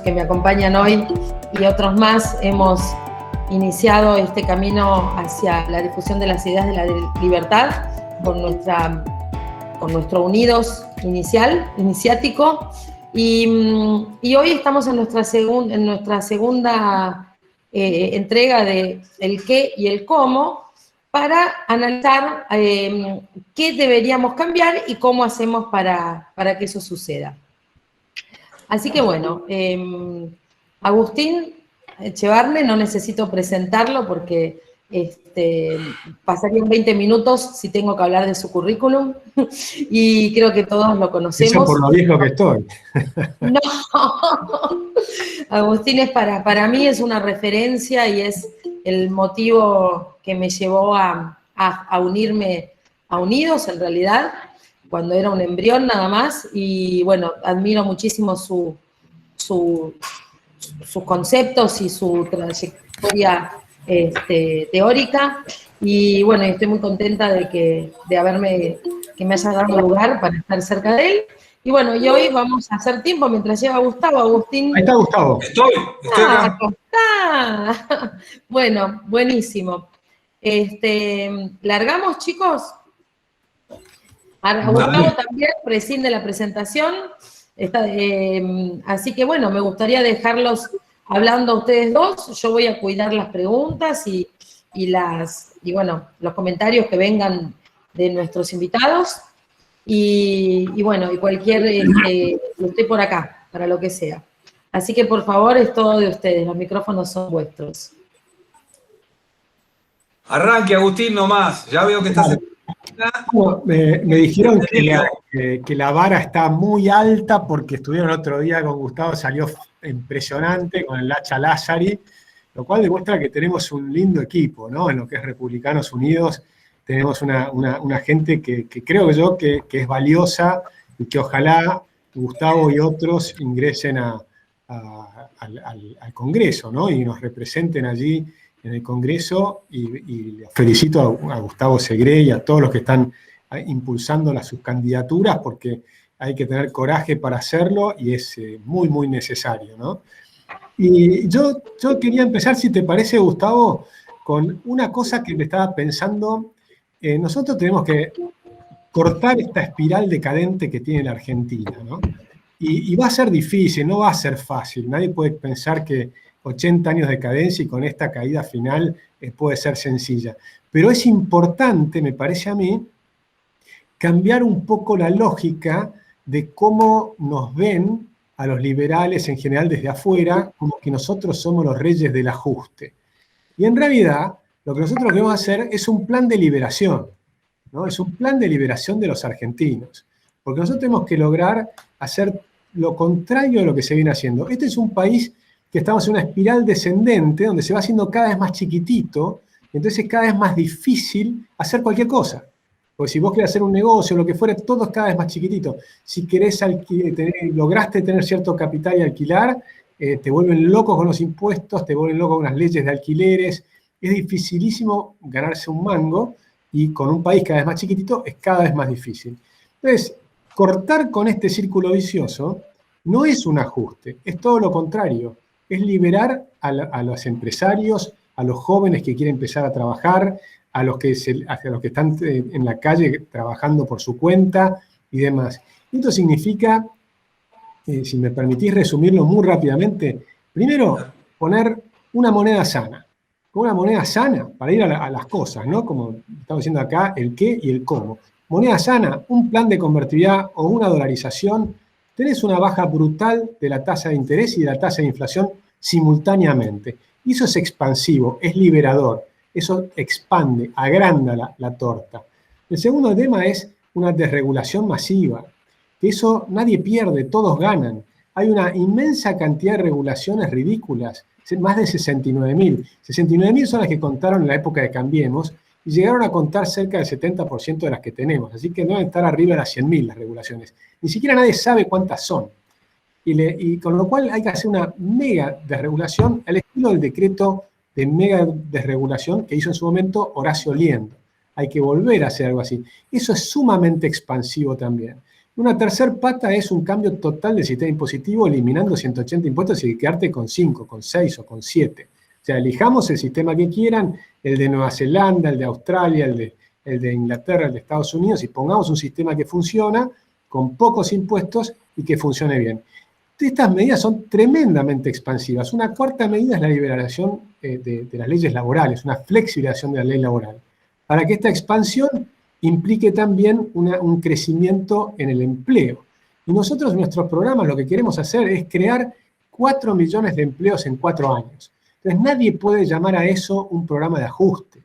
que me acompañan hoy y otros más hemos iniciado este camino hacia la difusión de las ideas de la libertad con nuestro Unidos iniciático, y hoy estamos en nuestra segunda entrega de el qué y el cómo, para analizar qué deberíamos cambiar y cómo hacemos para que eso suceda. Así que bueno, Agustín Echevarne, no necesito presentarlo porque pasarían 20 minutos si tengo que hablar de su currículum, y creo que todos lo conocemos. Eso por lo viejo que estoy. No, Agustín para mí es una referencia y es el motivo que me llevó a unirme a Unidos, en realidad, cuando era un embrión nada más, y bueno, admiro muchísimo sus conceptos y su trayectoria teórica, y bueno, estoy muy contenta de que me haya dado lugar para estar cerca de él. Y bueno, y hoy vamos a hacer tiempo mientras llega Gustavo. Agustín. Ahí está Gustavo. Estoy acá. Está. Bueno, buenísimo. ¿Largamos, chicos? Gustavo también preside la presentación. Así que bueno, me gustaría dejarlos hablando a ustedes dos. Yo voy a cuidar las preguntas y bueno, los comentarios que vengan de nuestros invitados. Y bueno, y cualquier, estoy por acá, para lo que sea. Así que por favor, es todo de ustedes, los micrófonos son vuestros. Arranque, Agustín, nomás. Ya veo que estás... Bueno, me dijeron que la vara está muy alta porque estuvieron el otro día con Gustavo, salió impresionante con el Lacha Lázari, lo cual demuestra que tenemos un lindo equipo, ¿no? En lo que es Republicanos Unidos tenemos una gente que creo yo que es valiosa y que ojalá Gustavo y otros ingresen al Congreso, ¿no? Y nos representen allí en el Congreso, y felicito a Gustavo Segre y a todos los que están impulsando sus candidaturas, porque hay que tener coraje para hacerlo y es muy, muy necesario, ¿no? Y yo quería empezar, si te parece, Gustavo, con una cosa que me estaba pensando. Nosotros tenemos que cortar esta espiral decadente que tiene la Argentina, ¿no? Y va a ser difícil, no va a ser fácil. Nadie puede pensar que 80 años de decadencia y con esta caída final puede ser sencilla. Pero es importante, me parece a mí, cambiar un poco la lógica de cómo nos ven a los liberales en general desde afuera, como que nosotros somos los reyes del ajuste. Y en realidad, lo que nosotros queremos hacer es un plan de liberación, ¿no? Es un plan de liberación de los argentinos. Porque nosotros tenemos que lograr hacer lo contrario de lo que se viene haciendo. Este es un país que estamos en una espiral descendente, donde se va haciendo cada vez más chiquitito, y entonces es cada vez más difícil hacer cualquier cosa. Porque si vos querés hacer un negocio, lo que fuera, todo es cada vez más chiquitito. Si querés lograste tener cierto capital y alquilar, te vuelven locos con los impuestos, te vuelven locos con las leyes de alquileres. Es dificilísimo ganarse un mango, y con un país cada vez más chiquitito es cada vez más difícil. Entonces, cortar con este círculo vicioso no es un ajuste, es todo lo contrario. Es liberar a los empresarios, a los jóvenes que quieren empezar a trabajar, a los que están en la calle trabajando por su cuenta y demás. Esto significa, si me permitís resumirlo muy rápidamente, primero, poner una moneda sana. Con una moneda sana para ir a las cosas, ¿no? Como estamos diciendo acá, el qué y el cómo. Moneda sana, un plan de convertibilidad o una dolarización. Tenés una baja brutal de la tasa de interés y de la tasa de inflación simultáneamente. Y eso es expansivo, es liberador. Eso expande, agranda la torta. El segundo tema es una desregulación masiva. Eso nadie pierde, todos ganan. Hay una inmensa cantidad de regulaciones ridículas. Más de 69.000. 69.000 son las que contaron en la época de Cambiemos, y llegaron a contar cerca del 70% de las que tenemos. Así que deben estar arriba de las 100.000 las regulaciones. Ni siquiera nadie sabe cuántas son. Y con lo cual hay que hacer una mega desregulación al estilo del decreto de mega desregulación que hizo en su momento Horacio Liendo. Hay que volver a hacer algo así. Eso es sumamente expansivo también. Una tercera pata es un cambio total del sistema impositivo, eliminando 180 impuestos y quedarte con 5, con 6 o con 7. O sea, elijamos el sistema que quieran, el de Nueva Zelanda, el de Australia, el de Inglaterra, el de Estados Unidos, y pongamos un sistema que funciona con pocos impuestos y que funcione bien. Estas medidas son tremendamente expansivas. Una cuarta medida es la liberación de las leyes laborales, una flexibilización de la ley laboral, para que esta expansión implique también un crecimiento en el empleo. Y nosotros en nuestros programas lo que queremos hacer es crear 4 millones de empleos en 4 años. Entonces nadie puede llamar a eso un programa de ajuste.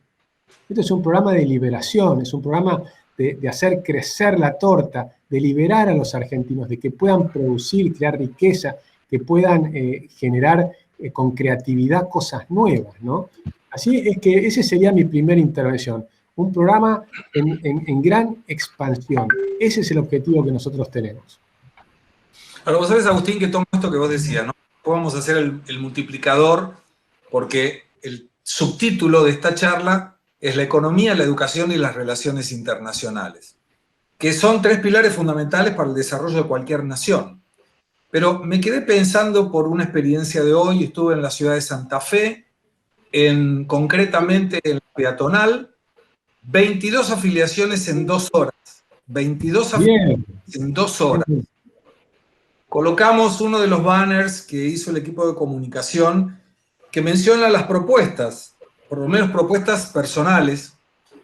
Esto es un programa de liberación, es un programa de hacer crecer la torta, de liberar a los argentinos, de que puedan producir, crear riqueza, que puedan generar con creatividad cosas nuevas, ¿no? Así es que esa sería mi primera intervención. Un programa en gran expansión. Ese es el objetivo que nosotros tenemos. Ahora, vos sabés, Agustín, que tomo esto que vos decías, ¿no? Vamos a hacer el multiplicador, porque el subtítulo de esta charla es la economía, la educación y las relaciones internacionales, que son 3 pilares fundamentales para el desarrollo de cualquier nación. Pero me quedé pensando por una experiencia de hoy, estuve en la ciudad de Santa Fe, concretamente en la peatonal, 22 afiliaciones en 2 horas. 22 afiliaciones en 2 horas. Colocamos uno de los banners que hizo el equipo de comunicación que menciona las propuestas, por lo menos propuestas personales,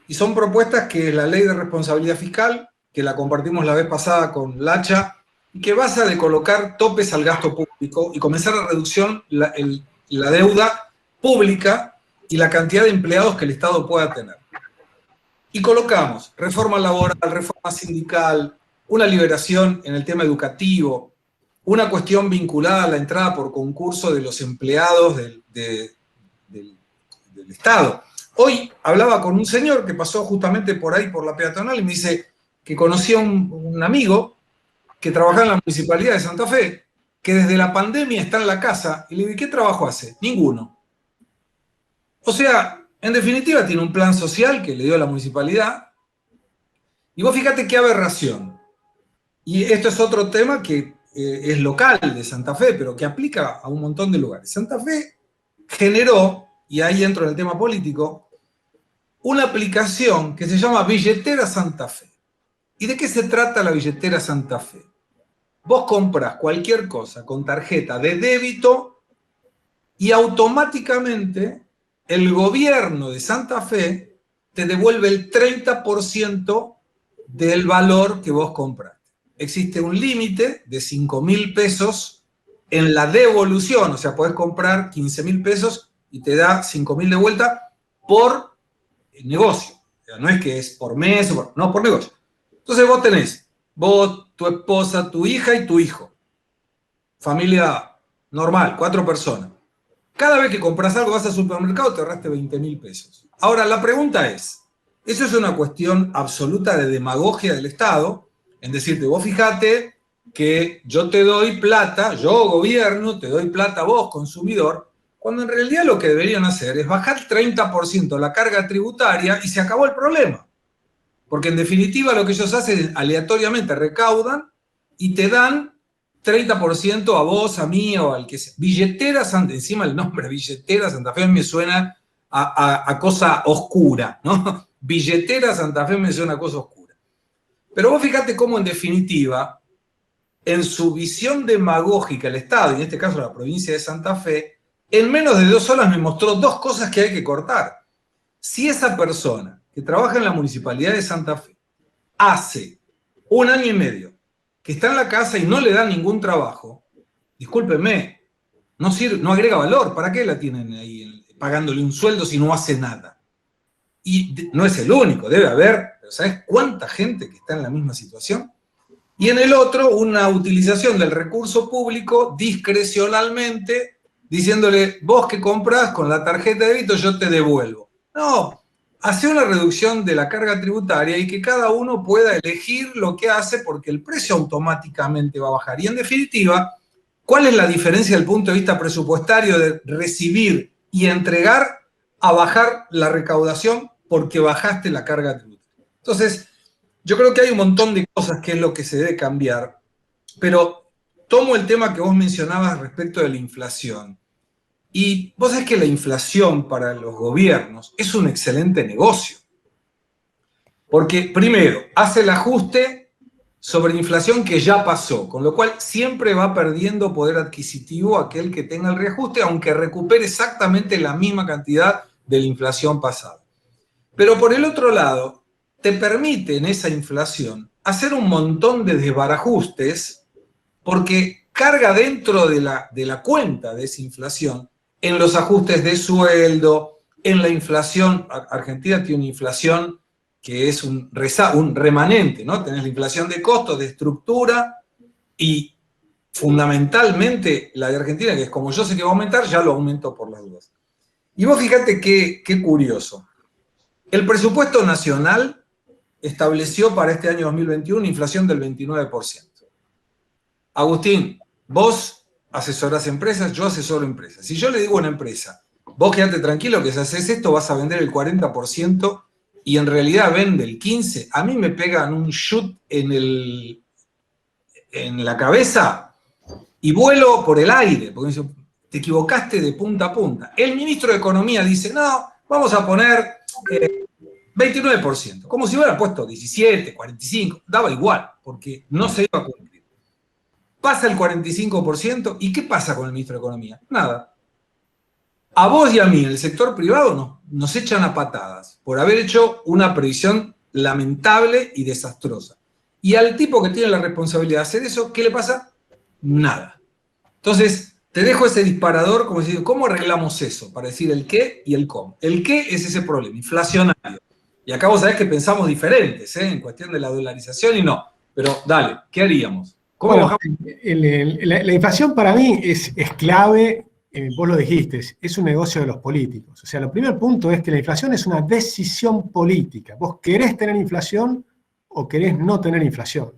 y son propuestas que la ley de responsabilidad fiscal, que la compartimos la vez pasada con Lacha, y que basa de colocar topes al gasto público y comenzar la reducción, la deuda pública y la cantidad de empleados que el Estado pueda tener. Y colocamos reforma laboral, reforma sindical, una liberación en el tema educativo, una cuestión vinculada a la entrada por concurso de los empleados del Estado. Hoy hablaba con un señor que pasó justamente por ahí, por la peatonal, y me dice que conocía un amigo que trabajaba en la Municipalidad de Santa Fe, que desde la pandemia está en la casa, y le digo, ¿qué trabajo hace? Ninguno. O sea, en definitiva tiene un plan social que le dio la municipalidad, y vos fíjate qué aberración. Y esto es otro tema que es local de Santa Fe, pero que aplica a un montón de lugares. Santa Fe generó, y ahí entro en el tema político, una aplicación que se llama Billetera Santa Fe. ¿Y de qué se trata la Billetera Santa Fe? Vos comprás cualquier cosa con tarjeta de débito y automáticamente el gobierno de Santa Fe te devuelve el 30% del valor que vos compraste. Existe un límite de 5.000 pesos en la devolución, o sea, podés comprar 15.000 pesos y te da 5.000 de vuelta por negocio. O sea, no es que es por mes, no, por negocio. Entonces vos tenés, vos, tu esposa, tu hija y tu hijo. Familia normal, 4 personas. Cada vez que compras algo, vas al supermercado, te ahorraste 20.000 pesos. Ahora, la pregunta es, ¿eso es una cuestión absoluta de demagogia del Estado? En decirte, vos fíjate que yo te doy plata, yo gobierno, te doy plata a vos, consumidor, cuando en realidad lo que deberían hacer es bajar 30% la carga tributaria y se acabó el problema. Porque en definitiva lo que ellos hacen es aleatoriamente recaudan y te dan 30% a vos, a mí o al que sea. Billetera Santa, encima el nombre Billetera Santa Fe me suena a cosa oscura, ¿no? Billetera Santa Fe me suena a cosa oscura. Pero vos fíjate cómo en definitiva, en su visión demagógica el Estado, y en este caso la provincia de Santa Fe, en menos de 2 horas me mostró 2 cosas que hay que cortar. Si esa persona que trabaja en la Municipalidad de Santa Fe hace 1 año y medio que está en la casa y no le da ningún trabajo, discúlpenme, no sirve, no agrega valor. ¿Para qué la tienen ahí pagándole un sueldo si no hace nada? Y no es el único, debe haber, pero ¿sabes cuánta gente que está en la misma situación? Y en el otro, una utilización del recurso público discrecionalmente, diciéndole, vos que compras con la tarjeta de débito, yo te devuelvo. No, hace una reducción de la carga tributaria y que cada uno pueda elegir lo que hace porque el precio automáticamente va a bajar. Y en definitiva, ¿cuál es la diferencia desde el punto de vista presupuestario de recibir y entregar a bajar la recaudación porque bajaste la carga tributaria? Entonces, Yo creo que hay un montón de cosas que es lo que se debe cambiar, pero tomo el tema que vos mencionabas respecto de la inflación. Y vos sabés que la inflación para los gobiernos es un excelente negocio. Porque, primero, hace el ajuste sobre inflación que ya pasó, con lo cual siempre va perdiendo poder adquisitivo aquel que tenga el reajuste, aunque recupere exactamente la misma cantidad de la inflación pasada. Pero por el otro lado, te permite en esa inflación hacer un montón de desbarajustes porque carga dentro de la cuenta de esa inflación en los ajustes de sueldo, en la inflación. Argentina tiene una inflación que es un remanente, ¿no? Tenés la inflación de costos, de estructura, y fundamentalmente la de Argentina, que es como yo sé que va a aumentar, ya lo aumento por las dudas. Y vos fíjate qué curioso. El presupuesto nacional estableció para este año 2021 una inflación del 29%. Agustín, vos asesorás empresas, yo asesoro empresas. Si yo le digo a una empresa, vos quedate tranquilo que si haces esto vas a vender el 40%, y en realidad vende el 15%, a mí me pegan un shoot en la cabeza y vuelo por el aire, porque me dicen, te equivocaste de punta a punta. El ministro de Economía dice, no, vamos a poner 29%, como si hubiera puesto 17, 45, daba igual, porque no se iba a cumplir. Pasa el 45%, ¿y qué pasa con el ministro de Economía? Nada. A vos y a mí, en el sector privado, nos echan a patadas por haber hecho una previsión lamentable y desastrosa. Y al tipo que tiene la responsabilidad de hacer eso, ¿qué le pasa? Nada. Entonces, te dejo ese disparador como decir, ¿cómo arreglamos eso? Para decir el qué y el cómo. El qué es ese problema, inflacionario. Y acá vos sabés que pensamos diferentes, en cuestión de la dolarización y no. Pero dale, ¿qué haríamos? ¿Cómo Bueno, bajamos? la inflación para mí es clave. Vos lo dijiste, es un negocio de los políticos. O sea, el primer punto es que la inflación es una decisión política. Vos querés tener inflación o querés no tener inflación.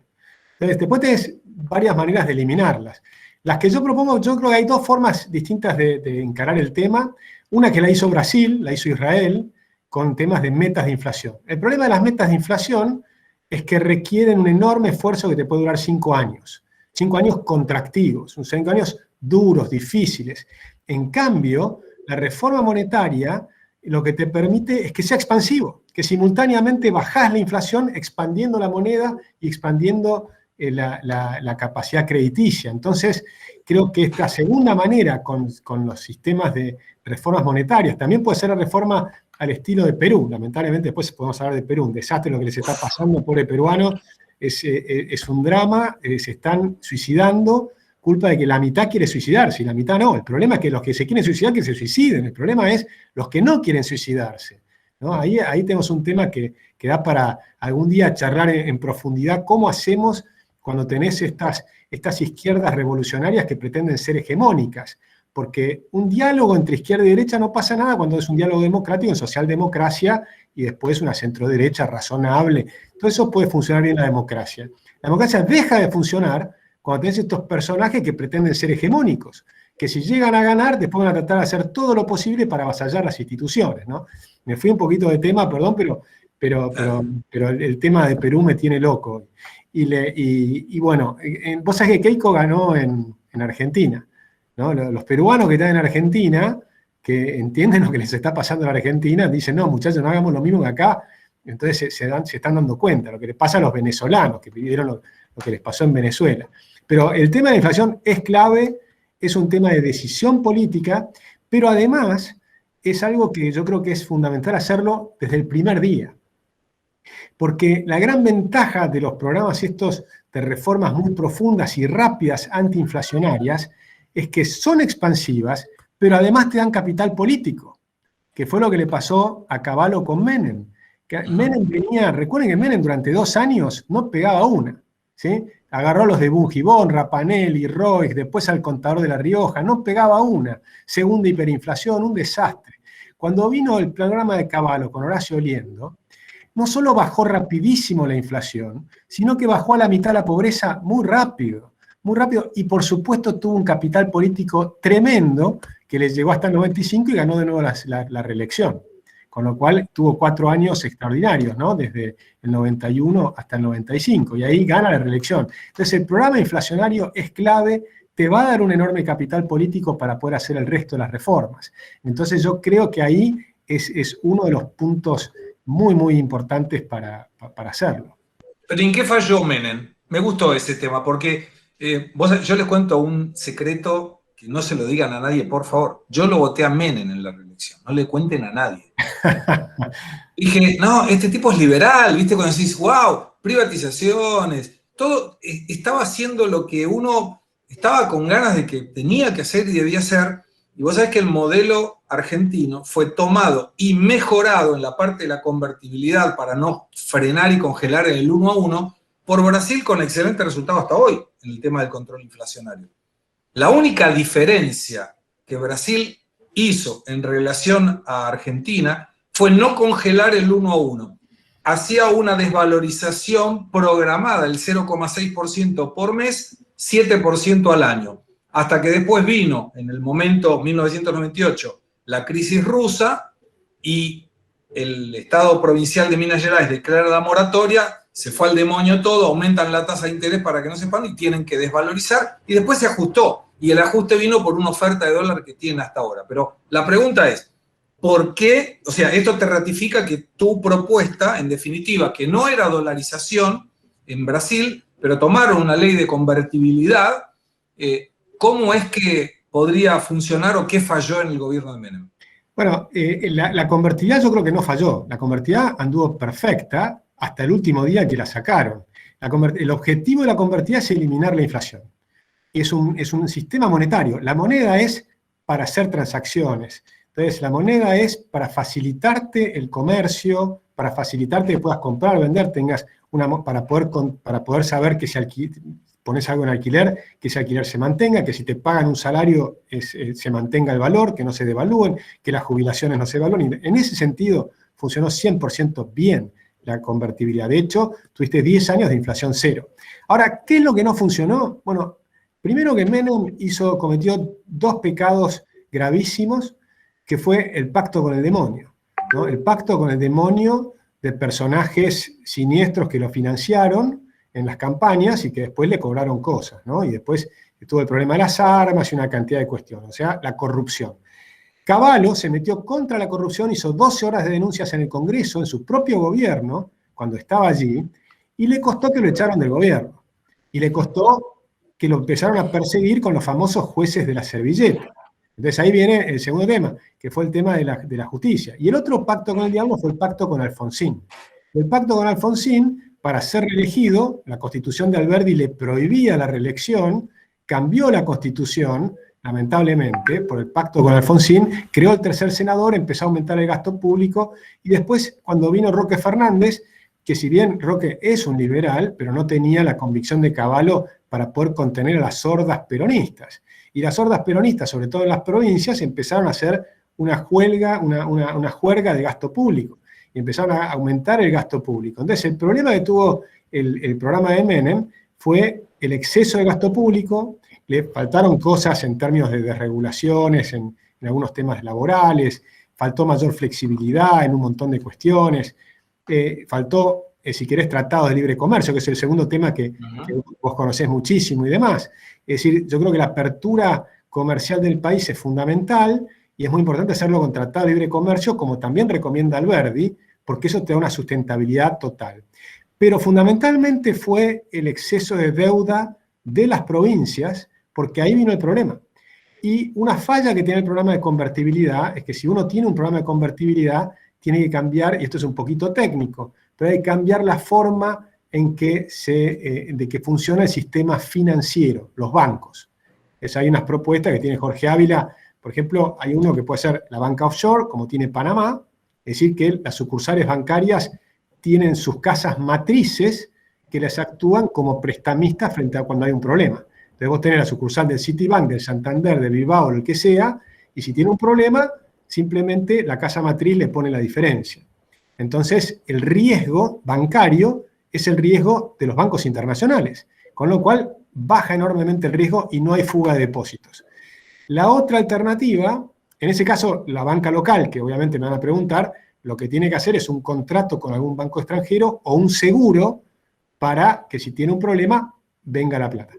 Entonces, después tenés varias maneras de eliminarlas. Las que yo propongo, yo creo que hay dos formas distintas de encarar el tema. Una que la hizo Brasil, la hizo Israel, con temas de metas de inflación. El problema de las metas de inflación es que requieren un enorme esfuerzo que te puede durar 5 años. 5 años contractivos, 5 años duros, difíciles. En cambio, la reforma monetaria lo que te permite es que sea expansivo, que simultáneamente bajás la inflación expandiendo la moneda y expandiendo la capacidad crediticia. Entonces, creo que esta segunda manera con los sistemas de reformas monetarias, también puede ser la reforma al estilo de Perú. Lamentablemente después podemos hablar de Perú, un desastre lo que les está pasando, pobre peruano, es un drama, se están suicidando, culpa de que la mitad quiere suicidarse y la mitad no. El problema es que los que se quieren suicidar, que se suiciden. El problema es los que no quieren suicidarse, ¿no? Ahí tenemos un tema que da para algún día charlar en profundidad cómo hacemos cuando tenés estas izquierdas revolucionarias que pretenden ser hegemónicas. Porque un diálogo entre izquierda y derecha no pasa nada cuando es un diálogo democrático en socialdemocracia y después una centroderecha razonable. Todo eso puede funcionar bien en la democracia. La democracia deja de funcionar cuando tenés estos personajes que pretenden ser hegemónicos, que si llegan a ganar, después van a tratar de hacer todo lo posible para avasallar las instituciones, ¿no? Me fui un poquito de tema, perdón, pero el tema de Perú me tiene loco. Y bueno, vos sabés que Keiko ganó en Argentina, ¿no? Los peruanos que están en Argentina, que entienden lo que les está pasando en Argentina, dicen, no, muchachos, no hagamos lo mismo que acá. Entonces se están dando cuenta, lo que les pasa a los venezolanos, que vivieron lo que les pasó en Venezuela. Pero el tema de la inflación es clave, es un tema de decisión política, pero además es algo que yo creo que es fundamental hacerlo desde el primer día. Porque la gran ventaja de los programas estos de reformas muy profundas y rápidas antiinflacionarias es que son expansivas, pero además te dan capital político, que fue lo que le pasó a Cavallo con Menem. Menem recuerden que Menem durante 2 años no pegaba una, ¿sí? Agarró a los de Bungibón, Rapanelli, Roig, después al Contador de La Rioja, no pegaba una. Segunda hiperinflación, un desastre. Cuando vino el programa de Cavallo con Horacio Oliendo, no solo bajó rapidísimo la inflación, sino que bajó a la mitad la pobreza muy rápido, y por supuesto tuvo un capital político tremendo que les llegó hasta el 95 y ganó de nuevo la reelección. con lo cual tuvo 4 años extraordinarios, ¿no? Desde el 91 hasta el 95, y ahí gana la reelección. Entonces el programa inflacionario es clave, te va a dar un enorme capital político para poder hacer el resto de las reformas. Entonces yo creo que ahí es uno de los puntos muy, muy importantes para hacerlo. Pero ¿en qué falló Menem? Me gustó ese tema, porque yo les cuento un secreto que no se lo digan a nadie, por favor. Yo lo voté a Menem en la reelección, no le cuenten a nadie. Dije, no, este tipo es liberal, ¿viste? Cuando decís, wow, privatizaciones, todo estaba haciendo lo que uno estaba con ganas de que tenía que hacer y debía hacer. Y vos sabés que el modelo argentino fue tomado y mejorado en la parte de la convertibilidad para no frenar y congelar en el 1 a 1 por Brasil con excelente resultado hasta hoy en el tema del control inflacionario. La única diferencia que Brasil hizo en relación a Argentina fue no congelar el 1 a 1. Hacía una desvalorización programada, el 0,6% por mes, 7% al año. Hasta que después vino, en el momento 1998, la crisis rusa y el Estado provincial de Minas Gerais declara la moratoria, se fue al demonio todo, aumentan la tasa de interés para que no sepan y tienen que desvalorizar, y después se ajustó. Y el ajuste vino por una oferta de dólar que tienen hasta ahora. Pero la pregunta es, ¿por qué? O sea, esto te ratifica que tu propuesta, en definitiva, que no era dolarización en Brasil, pero tomaron una ley de convertibilidad, ¿cómo es que podría funcionar o qué falló en el gobierno de Menem? Bueno, la convertibilidad yo creo que no falló. La convertibilidad anduvo perfecta hasta el último día que la sacaron. El objetivo de la convertibilidad es eliminar la inflación. Es un sistema monetario. La moneda es para hacer transacciones. Entonces, la moneda es para facilitarte el comercio, para facilitarte que puedas comprar, vender, para poder saber que si pones algo en alquiler, que ese alquiler se mantenga, que si te pagan un salario se mantenga el valor, que no se devalúen, que las jubilaciones no se devalúen. En ese sentido, funcionó 100% bien la convertibilidad. De hecho, tuviste 10 años de inflación cero. Ahora, ¿qué es lo que no funcionó? Bueno, primero que Menem cometió 2 pecados gravísimos, que fue el pacto con el demonio, ¿no? El pacto con el demonio de personajes siniestros que lo financiaron en las campañas y que después le cobraron cosas, ¿no? Y después estuvo el problema de las armas y una cantidad de cuestiones, o sea, la corrupción. Cavallo se metió contra la corrupción, hizo 12 horas de denuncias en el Congreso, en su propio gobierno, cuando estaba allí, y le costó que lo echaron del gobierno. Y le costó que lo empezaron a perseguir con los famosos jueces de la servilleta. Entonces ahí viene el segundo tema, que fue el tema de la justicia. Y el otro pacto con el diablo fue el pacto con Alfonsín. El pacto con Alfonsín, para ser reelegido, la Constitución de Alberdi le prohibía la reelección, cambió la Constitución, lamentablemente, por el pacto con Alfonsín, creó el tercer senador, empezó a aumentar el gasto público, y después, cuando vino Roque Fernández, que si bien Roque es un liberal, pero no tenía la convicción de Cavallo para poder contener a las hordas peronistas. Y las hordas peronistas, sobre todo en las provincias, empezaron a hacer una juerga de gasto público. Y empezaron a aumentar el gasto público. Entonces, el problema que tuvo el programa de Menem fue el exceso de gasto público, le faltaron cosas en términos de desregulaciones, en algunos temas laborales, faltó mayor flexibilidad en un montón de cuestiones, faltó, si querés, tratados de libre comercio, que es el segundo tema que vos conocés muchísimo y demás. Es decir, yo creo que la apertura comercial del país es fundamental y es muy importante hacerlo con tratado de libre comercio, como también recomienda Alberdi, porque eso te da una sustentabilidad total. Pero fundamentalmente fue el exceso de deuda de las provincias, porque ahí vino el problema. Y una falla que tiene el programa de convertibilidad es que si uno tiene un programa de convertibilidad, tiene que cambiar, y esto es un poquito técnico, pero hay que cambiar la forma en que de que funciona el sistema financiero, los bancos. Hay unas propuestas que tiene Jorge Ávila, por ejemplo, hay uno que puede ser la banca offshore, como tiene Panamá, es decir, que las sucursales bancarias tienen sus casas matrices que les actúan como prestamistas frente a cuando hay un problema. Entonces vos tenés la sucursal del Citibank, del Santander, del Bilbao, el que sea, y si tiene un problema, simplemente la casa matriz le pone la diferencia. Entonces, el riesgo bancario es el riesgo de los bancos internacionales, con lo cual baja enormemente el riesgo y no hay fuga de depósitos. La otra alternativa, en ese caso la banca local, que obviamente me van a preguntar, lo que tiene que hacer es un contrato con algún banco extranjero o un seguro para que si tiene un problema, venga la plata.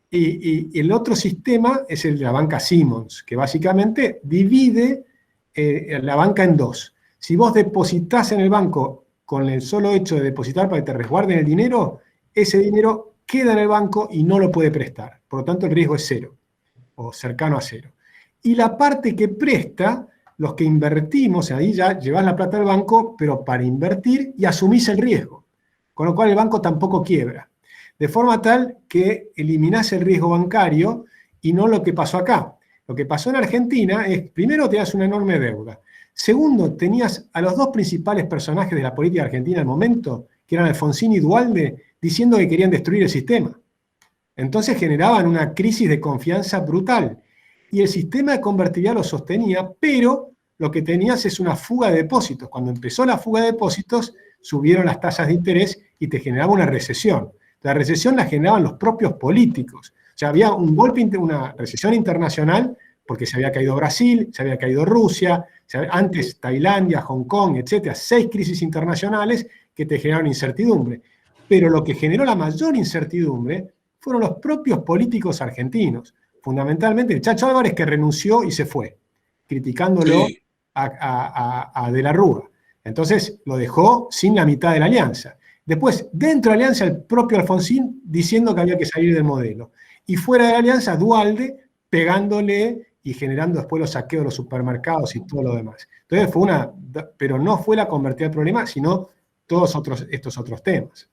Y el otro sistema es el de la banca Simmons, que básicamente divide la banca en dos. Si vos depositás en el banco con el solo hecho de depositar para que te resguarden el dinero, ese dinero queda en el banco y no lo puede prestar. Por lo tanto, el riesgo es cero, o cercano a cero. Y la parte que presta, los que invertimos, ahí ya llevás la plata al banco, pero para invertir y asumís el riesgo. Con lo cual el banco tampoco quiebra. De forma tal que eliminás el riesgo bancario y no lo que pasó acá. Lo que pasó en Argentina es, primero, tenías una enorme deuda. Segundo, tenías a los dos principales personajes de la política argentina al momento, que eran Alfonsín y Duhalde, diciendo que querían destruir el sistema. Entonces generaban una crisis de confianza brutal. Y el sistema de convertibilidad lo sostenía, pero lo que tenías es una fuga de depósitos. Cuando empezó la fuga de depósitos, subieron las tasas de interés y te generaba una recesión. La recesión la generaban los propios políticos. O sea, había un golpe, una recesión internacional, porque se había caído Brasil, se había caído Rusia, antes Tailandia, Hong Kong, etcétera, 6 crisis internacionales que te generaron incertidumbre. Pero lo que generó la mayor incertidumbre fueron los propios políticos argentinos. Fundamentalmente el Chacho Álvarez, que renunció y se fue, criticándolo Sí. a De la Rúa. Entonces lo dejó sin la mitad de la alianza. Después, dentro de la alianza, el propio Alfonsín diciendo que había que salir del modelo. Y fuera de la alianza, Duhalde pegándole y generando después los saqueos de los supermercados y todo lo demás. Entonces pero no fue la convertida al problema, sino todos estos otros temas.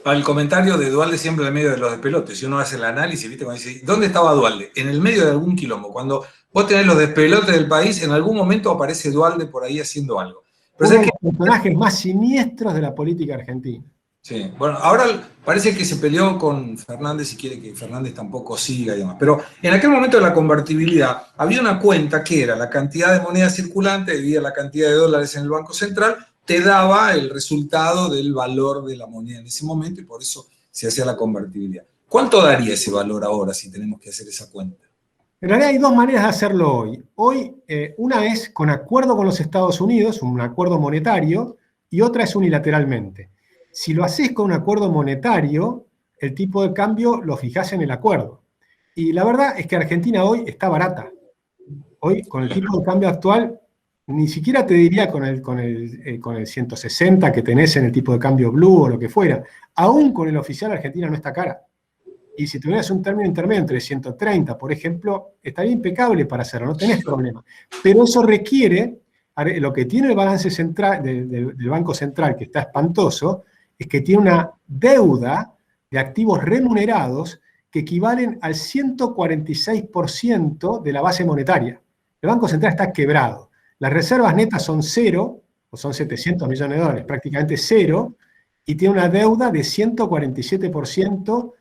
El comentario de Duhalde siempre en el medio de los despelotes. Si uno hace el análisis, ¿viste? Cuando dice, ¿dónde estaba Duhalde? En el medio de algún quilombo. Cuando vos tenés los despelotes del país, en algún momento aparece Duhalde por ahí haciendo algo. Pero Uno de los personajes más siniestros de la política argentina. Sí, bueno, ahora parece que se peleó con Fernández y quiere que Fernández tampoco siga y demás. Pero en aquel momento de la convertibilidad había una cuenta que era la cantidad de moneda circulante dividida la cantidad de dólares en el Banco Central, te daba el resultado del valor de la moneda en ese momento y por eso se hacía la convertibilidad. ¿Cuánto daría ese valor ahora si tenemos que hacer esa cuenta? En realidad hay dos maneras de hacerlo hoy. Hoy, una es con acuerdo con los Estados Unidos, un acuerdo monetario, y otra es unilateralmente. Si lo haces con un acuerdo monetario, el tipo de cambio lo fijás en el acuerdo. Y la verdad es que Argentina hoy está barata. Hoy, con el tipo de cambio actual, ni siquiera te diría con el 160 que tenés en el tipo de cambio blue o lo que fuera. Aún con el oficial, Argentina no está cara. Y si tuvieras un término intermedio entre 130, por ejemplo, estaría impecable para hacerlo, no tenés problema. Pero eso requiere, lo que tiene el balance central del Banco Central, que está espantoso, es que tiene una deuda de activos remunerados que equivalen al 146% de la base monetaria. El Banco Central está quebrado. Las reservas netas son cero, o son 700 millones de dólares, prácticamente cero, y tiene una deuda de 147%,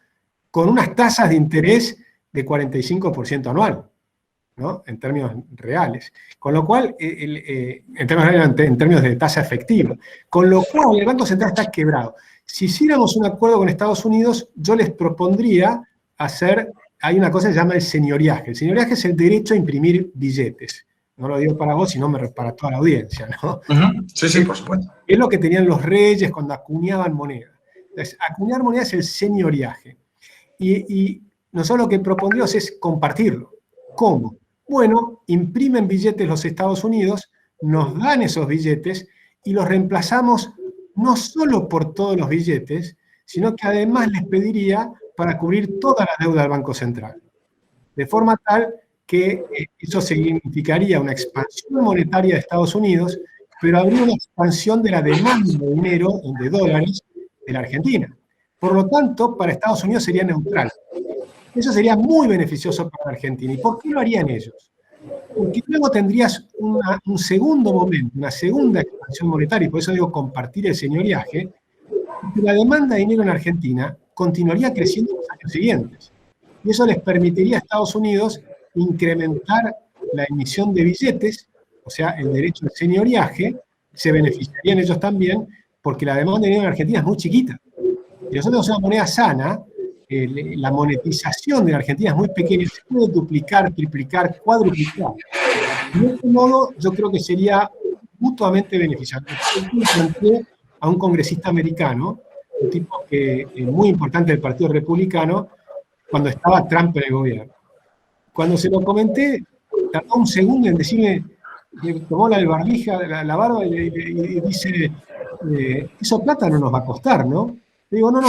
con unas tasas de interés de 45% anual, ¿no? En términos reales. Con lo cual, en términos de tasa efectiva. Con lo cual, el Banco Central está quebrado. Si hiciéramos un acuerdo con Estados Unidos, yo les propondría hay una cosa que se llama el señoriaje. El señoriaje es el derecho a imprimir billetes. No lo digo para vos, sino para toda la audiencia, ¿no? Sí, sí, por supuesto. Es lo que tenían los reyes cuando acuñaban moneda. Entonces, acuñar moneda es el señoriaje. Y nosotros lo que propondríamos es compartirlo. ¿Cómo? Bueno, imprimen billetes los Estados Unidos, nos dan esos billetes y los reemplazamos no solo por todos los billetes, sino que además les pediría para cubrir toda la deuda del Banco Central. De forma tal que eso significaría una expansión monetaria de Estados Unidos, pero habría una expansión de la demanda de dinero, de dólares, de la Argentina. Por lo tanto, para Estados Unidos sería neutral. Eso sería muy beneficioso para la Argentina. ¿Y por qué lo harían ellos? Porque luego tendrías un segundo momento, una segunda expansión monetaria, y por eso digo compartir el señoriaje, porque la demanda de dinero en Argentina continuaría creciendo en los años siguientes. Y eso les permitiría a Estados Unidos incrementar la emisión de billetes, o sea, el derecho al señoriaje, se beneficiarían ellos también, porque la demanda de dinero en Argentina es muy chiquita. Si nosotros tenemos una moneda sana, la monetización de la Argentina es muy pequeña, se puede duplicar, triplicar, cuadruplicar. De este modo, yo creo que sería mutuamente beneficiando. Planteé a un congresista americano, un tipo que muy importante del Partido Republicano, cuando estaba Trump en el gobierno. Cuando se lo comenté, tardó un segundo en decirme, que tomó la barbija, la barba y dice, eso plata no nos va a costar, ¿no? Le digo, no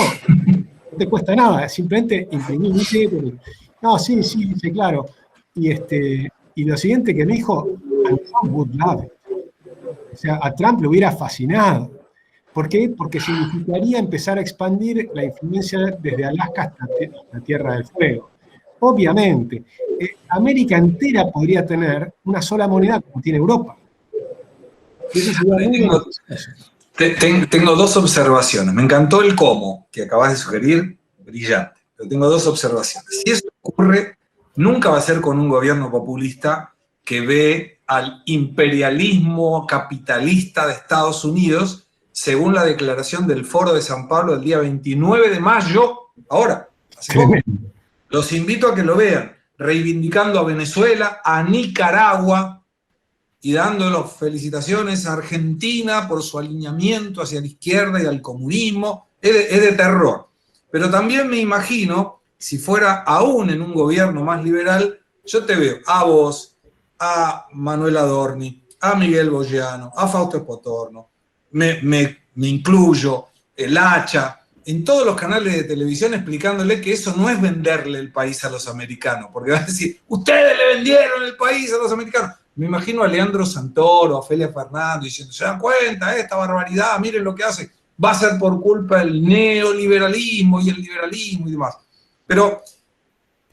te cuesta nada, simplemente imprimí un billete. No, sí, dice, claro. Y lo siguiente que me dijo, and Trump would love it. O sea, a Trump le hubiera fascinado. ¿Por qué? Porque significaría empezar a expandir la influencia desde Alaska hasta la Tierra del Fuego. Obviamente, América entera podría tener una sola moneda como tiene Europa. Tengo dos observaciones. Me encantó el cómo que acabas de sugerir, brillante. Pero tengo dos observaciones. Si eso ocurre, nunca va a ser con un gobierno populista que ve al imperialismo capitalista de Estados Unidos, según la declaración del Foro de San Pablo del día 29 de mayo, ahora, hace poco. Los invito a que lo vean, reivindicando a Venezuela, a Nicaragua, y dando las felicitaciones a Argentina por su alineamiento hacia la izquierda y al comunismo. Es de terror. Pero también me imagino, si fuera aún en un gobierno más liberal, yo te veo a vos, a Manuel Adorni, a Miguel Bogiano, a Fausto Espotorno, me incluyo, el Hacha, en todos los canales de televisión explicándole que eso no es venderle el país a los americanos, porque van a decir, ustedes le vendieron el país a los americanos. Me imagino a Leandro Santoro, a Ofelia Fernández diciendo, ¿se dan cuenta? Esta barbaridad, miren lo que hace. Va a ser por culpa del neoliberalismo y el liberalismo y demás. Pero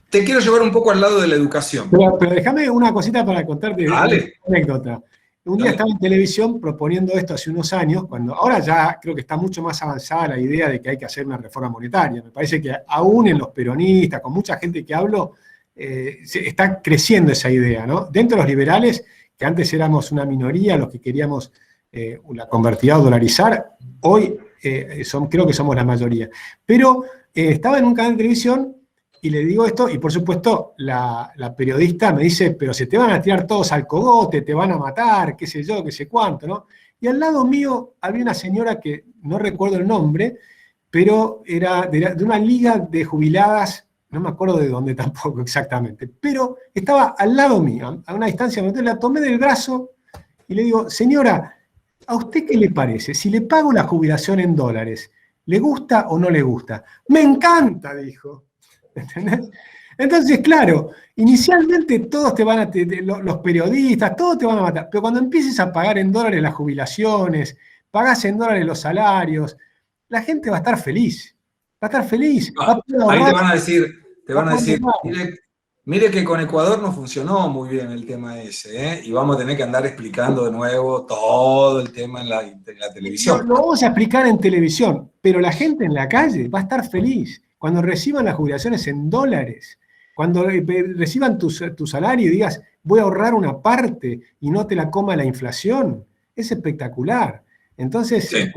te quiero llevar un poco al lado de la educación. Pero déjame una cosita para contarte una anécdota. Un día estaba en televisión proponiendo esto hace unos años, cuando ahora ya creo que está mucho más avanzada la idea de que hay que hacer una reforma monetaria. Me parece que aún en los peronistas, con mucha gente que hablo, está creciendo esa idea, ¿no? Dentro de los liberales, que antes éramos una minoría, los que queríamos la convertida o dolarizar, hoy creo que somos la mayoría. Pero estaba en un canal de televisión y le digo esto, y por supuesto la periodista me dice, pero se te van a tirar todos al cogote, te van a matar, qué sé yo, qué sé cuánto, ¿no? Y al lado mío había una señora que no recuerdo el nombre, pero era de una liga de jubiladas, no me acuerdo de dónde tampoco exactamente, pero estaba al lado mío, a una distancia, entonces la tomé del brazo y le digo, señora, ¿a usted qué le parece? Si le pago la jubilación en dólares, ¿le gusta o no le gusta? ¡Me encanta!, dijo. ¿Entendés? Entonces, claro, inicialmente todos te van a, los periodistas, todos te van a matar, pero cuando empieces a pagar en dólares las jubilaciones, pagás en dólares los salarios, la gente va a estar feliz. Va a estar feliz. Ahí te van a decir, mire que con Ecuador no funcionó muy bien el tema ese, y vamos a tener que andar explicando de nuevo todo el tema en la televisión. Lo vamos a explicar en televisión, pero la gente en la calle va a estar feliz. Cuando reciban las jubilaciones en dólares, cuando reciban tu salario y digas, voy a ahorrar una parte y no te la coma la inflación, es espectacular. Entonces, sí,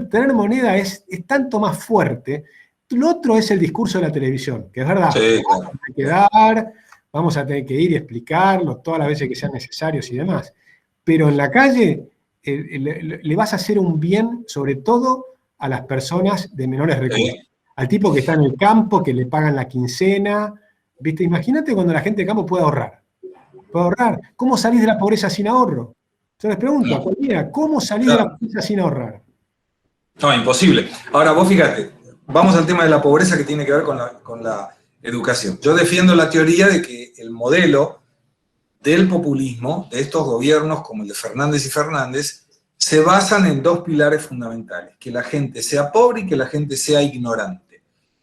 tener moneda es tanto más fuerte. Lo otro es el discurso de la televisión, que es verdad, sí, vamos a tener que dar, vamos a tener que ir y explicarlo todas las veces que sean necesarios y demás. Pero en la calle le vas a hacer un bien, sobre todo a las personas de menores recursos. Sí. Al tipo que está en el campo, que le pagan la quincena, ¿viste? Imagínate cuando la gente del campo puede ahorrar. Puede ahorrar. ¿Cómo salís de la pobreza sin ahorro? Yo les pregunto a cualquiera, ¿cómo salís de la pobreza sin ahorrar? No, imposible. Ahora, vos fíjate, vamos al tema de la pobreza que tiene que ver con la educación. Yo defiendo la teoría de que el modelo del populismo, de estos gobiernos como el de Fernández y Fernández, se basan en dos pilares fundamentales, que la gente sea pobre y que la gente sea ignorante.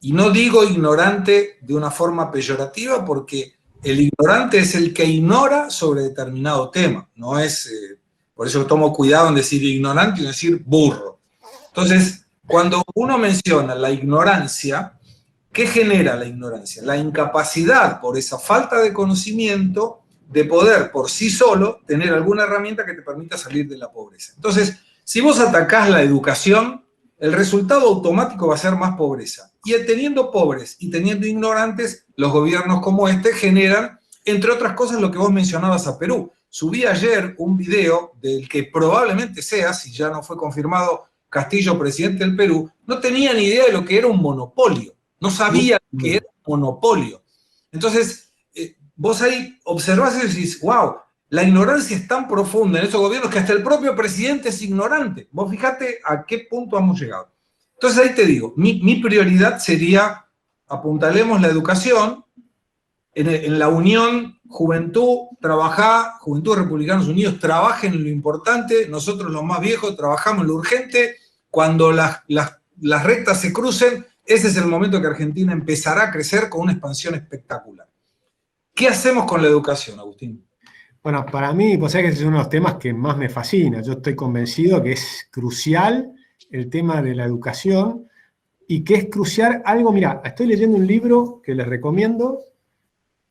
Y no digo ignorante de una forma peyorativa, porque el ignorante es el que ignora sobre determinado tema, no es, por eso tomo cuidado en decir ignorante y decir burro. Entonces, cuando uno menciona la ignorancia, ¿qué genera la ignorancia? La incapacidad por esa falta de conocimiento de poder por sí solo tener alguna herramienta que te permita salir de la pobreza. Entonces, si vos atacás la educación, el resultado automático va a ser más pobreza. Y teniendo pobres y teniendo ignorantes, los gobiernos como este generan, entre otras cosas, lo que vos mencionabas a Perú, subí ayer un video del que probablemente sea, si ya no fue confirmado, Castillo, presidente del Perú, no tenía ni idea de lo que era un monopolio, no sabía que era un monopolio. Entonces, vos ahí observás y decís, wow, la ignorancia es tan profunda en esos gobiernos que hasta el propio presidente es ignorante. Vos fijate a qué punto hemos llegado. Entonces ahí te digo, mi prioridad sería, apuntalemos la educación, en la unión, juventud, Juventud Republicanos Unidos, trabajen en lo importante, nosotros los más viejos trabajamos en lo urgente, cuando las rectas se crucen, ese es el momento que Argentina empezará a crecer con una expansión espectacular. ¿Qué hacemos con la educación, Agustín? Bueno, para mí, pues es que ese es uno de los temas que más me fascina. Yo estoy convencido que es crucial el tema de la educación y que es crucial algo, mira, estoy leyendo un libro que les recomiendo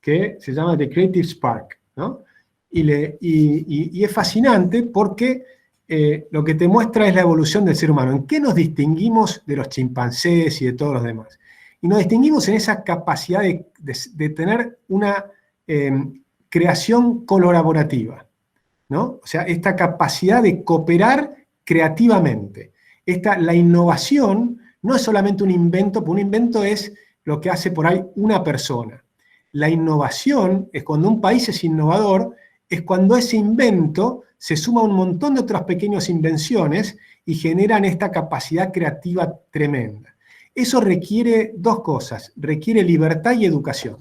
que se llama The Creative Spark, ¿no? Y es fascinante porque lo que te muestra es la evolución del ser humano. ¿En qué nos distinguimos de los chimpancés y de todos los demás? Y nos distinguimos en esa capacidad de tener una creación colaborativa, ¿no? O sea, esta capacidad de cooperar creativamente. La innovación no es solamente un invento, porque un invento es lo que hace por ahí una persona. La innovación es cuando un país es innovador, es cuando ese invento se suma a un montón de otras pequeñas invenciones y generan esta capacidad creativa tremenda. Eso requiere dos cosas, requiere libertad y educación,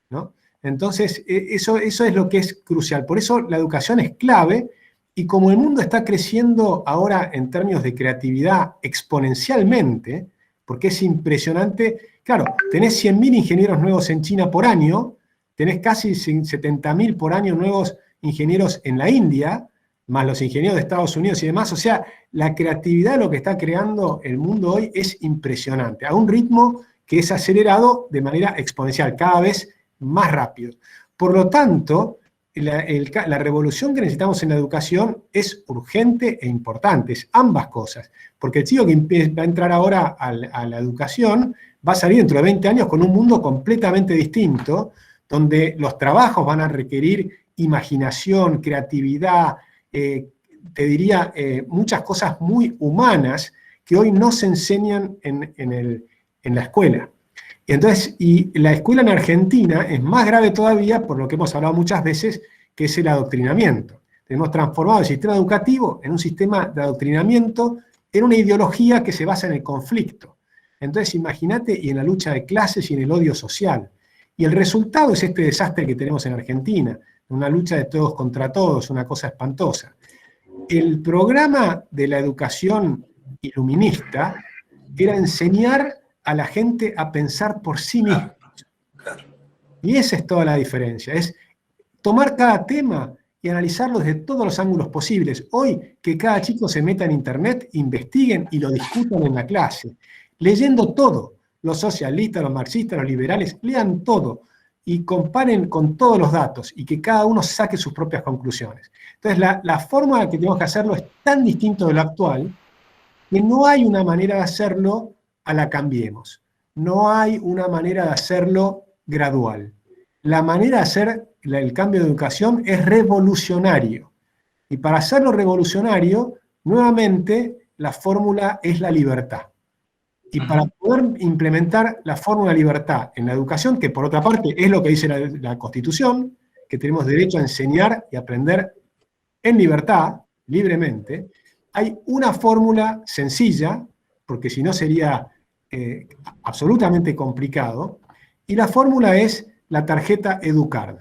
¿no? Entonces, eso es lo que es crucial. Por eso la educación es clave, y como el mundo está creciendo ahora en términos de creatividad exponencialmente, porque es impresionante. Claro, tenés 100.000 ingenieros nuevos en China por año, tenés casi 70.000 por año nuevos ingenieros en la India, más los ingenieros de Estados Unidos y demás. O sea, la creatividad, lo que está creando el mundo hoy es impresionante, a un ritmo que es acelerado de manera exponencial, cada vez más rápido. Por lo tanto, la revolución que necesitamos en la educación es urgente e importante, es ambas cosas, porque el chico que va a entrar ahora a la educación va a salir dentro de 20 años con un mundo completamente distinto, donde los trabajos van a requerir imaginación, creatividad, te diría, muchas cosas muy humanas que hoy no se enseñan en la escuela. Y la escuela en Argentina es más grave todavía por lo que hemos hablado muchas veces, que es el adoctrinamiento. Hemos transformado el sistema educativo en un sistema de adoctrinamiento, en una ideología que se basa en el conflicto. Entonces, imagínate, y en la lucha de clases y en el odio social. Y el resultado es este desastre que tenemos en Argentina, una lucha de todos contra todos, una cosa espantosa. El programa de la educación iluminista era enseñar a la gente a pensar por sí misma. Y esa es toda la diferencia, es tomar cada tema y analizarlo desde todos los ángulos posibles. Hoy, que cada chico se meta en internet, investiguen y lo discutan en la clase, leyendo todo, los socialistas, los marxistas, los liberales, lean todo y comparen con todos los datos y que cada uno saque sus propias conclusiones. Entonces, la forma que tenemos que hacerlo es tan distinto de lo actual que no hay una manera de hacerlo a la Cambiemos. No hay una manera de hacerlo gradual. La manera de hacer el cambio de educación es revolucionario. Y para hacerlo revolucionario, nuevamente, la fórmula es la libertad. Y para poder implementar la fórmula de libertad en la educación, que por otra parte es lo que dice la Constitución, que tenemos derecho a enseñar y aprender en libertad, libremente, hay una fórmula sencilla, porque si no sería absolutamente complicado, y la fórmula es la tarjeta Educard.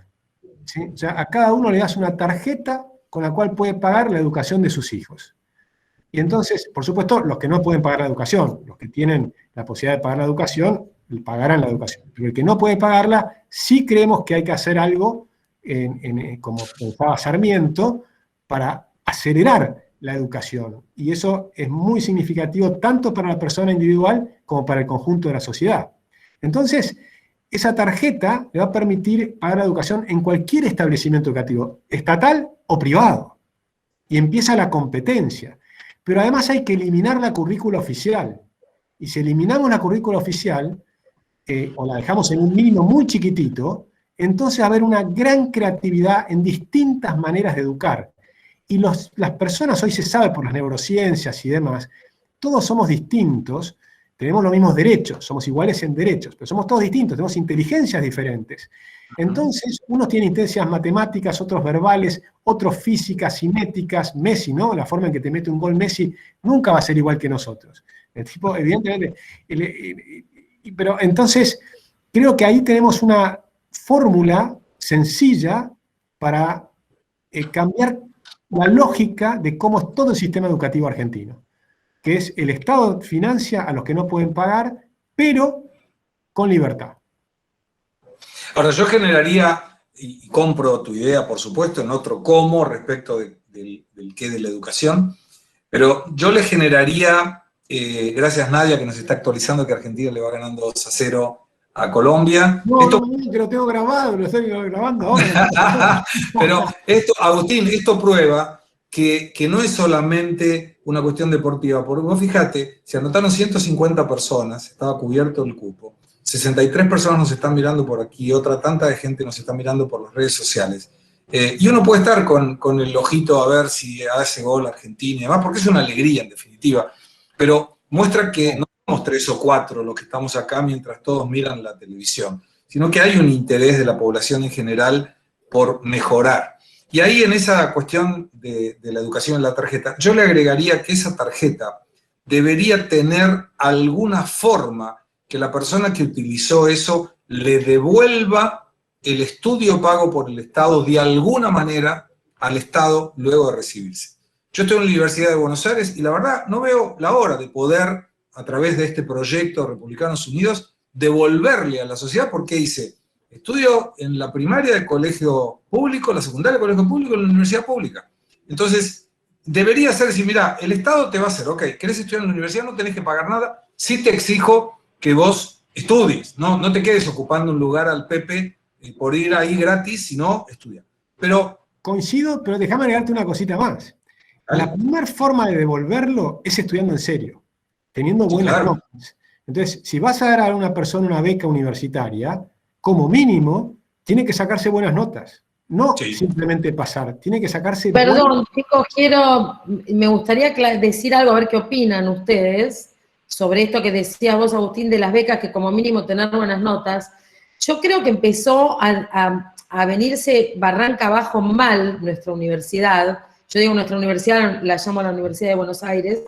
¿Sí? O sea, a cada uno le das una tarjeta con la cual puede pagar la educación de sus hijos. Y entonces, por supuesto, los que no pueden pagar la educación, los que tienen la posibilidad de pagar la educación, pagarán la educación. Pero el que no puede pagarla, sí creemos que hay que hacer algo, como pensaba Sarmiento, para acelerar la educación. Y eso es muy significativo tanto para la persona individual como para el conjunto de la sociedad. Entonces, esa tarjeta le va a permitir pagar la educación en cualquier establecimiento educativo, estatal o privado. Y empieza la competencia. Pero además hay que eliminar la currícula oficial. Y si eliminamos la currícula oficial, o la dejamos en un mínimo muy chiquitito, entonces va a haber una gran creatividad en distintas maneras de educar. Y las personas, hoy se sabe por las neurociencias y demás, todos somos distintos, tenemos los mismos derechos, somos iguales en derechos, pero somos todos distintos, tenemos inteligencias diferentes. Entonces, unos tienen inteligencias matemáticas, otros verbales, otros físicas, cinéticas. Messi, ¿no? La forma en que te mete un gol Messi nunca va a ser igual que nosotros. El tipo, evidentemente, pero entonces, creo que ahí tenemos una fórmula sencilla para cambiar la lógica de cómo es todo el sistema educativo argentino, que es el Estado financia a los que no pueden pagar, pero con libertad. Ahora, yo generaría, y compro tu idea, por supuesto, en otro cómo respecto del qué de la educación, pero yo le generaría, gracias Nadia que nos está actualizando que Argentina le va ganando 2-0 a Colombia. No, que lo tengo grabado, lo estoy grabando ahora. Pero esto, Agustín, esto prueba que no es solamente una cuestión deportiva, porque vos fíjate, se anotaron 150 personas, estaba cubierto el cupo, 63 personas nos están mirando por aquí, otra tanta de gente nos está mirando por las redes sociales. Y uno puede estar con el ojito a ver si hace gol Argentina y demás, porque es una alegría en definitiva, pero muestra que no somos 3 o 4 los que estamos acá mientras todos miran la televisión, sino que hay un interés de la población en general por mejorar. Y ahí en esa cuestión de la educación en la tarjeta, yo le agregaría que esa tarjeta debería tener alguna forma que la persona que utilizó eso le devuelva el estudio pago por el Estado de alguna manera al Estado luego de recibirse. Yo estoy en la Universidad de Buenos Aires y la verdad no veo la hora de poder, a través de este proyecto Republicanos Unidos, devolverle a la sociedad porque hice estudio en la primaria del colegio público, la secundaria del colegio público y en la universidad pública. Entonces, debería ser decir, mira, el Estado te va a hacer, ok, querés estudiar en la universidad, no tenés que pagar nada, sí te exijo que vos estudies, no te quedes ocupando un lugar al Pepe por ir ahí gratis, sino estudia. Pero coincido, pero déjame agregarte una cosita más. La primera forma de devolverlo es estudiando en serio, teniendo buenas notas. Entonces, si vas a dar a una persona una beca universitaria, como mínimo, tiene que sacarse buenas notas. No simplemente pasar, tiene que sacarse... Perdón, chicos, me gustaría decir algo, a ver qué opinan ustedes sobre esto que decías vos, Agustín, de las becas, que como mínimo tener buenas notas. Yo creo que empezó a venirse barranca abajo mal nuestra universidad. Yo digo nuestra universidad, la llamo la Universidad de Buenos Aires,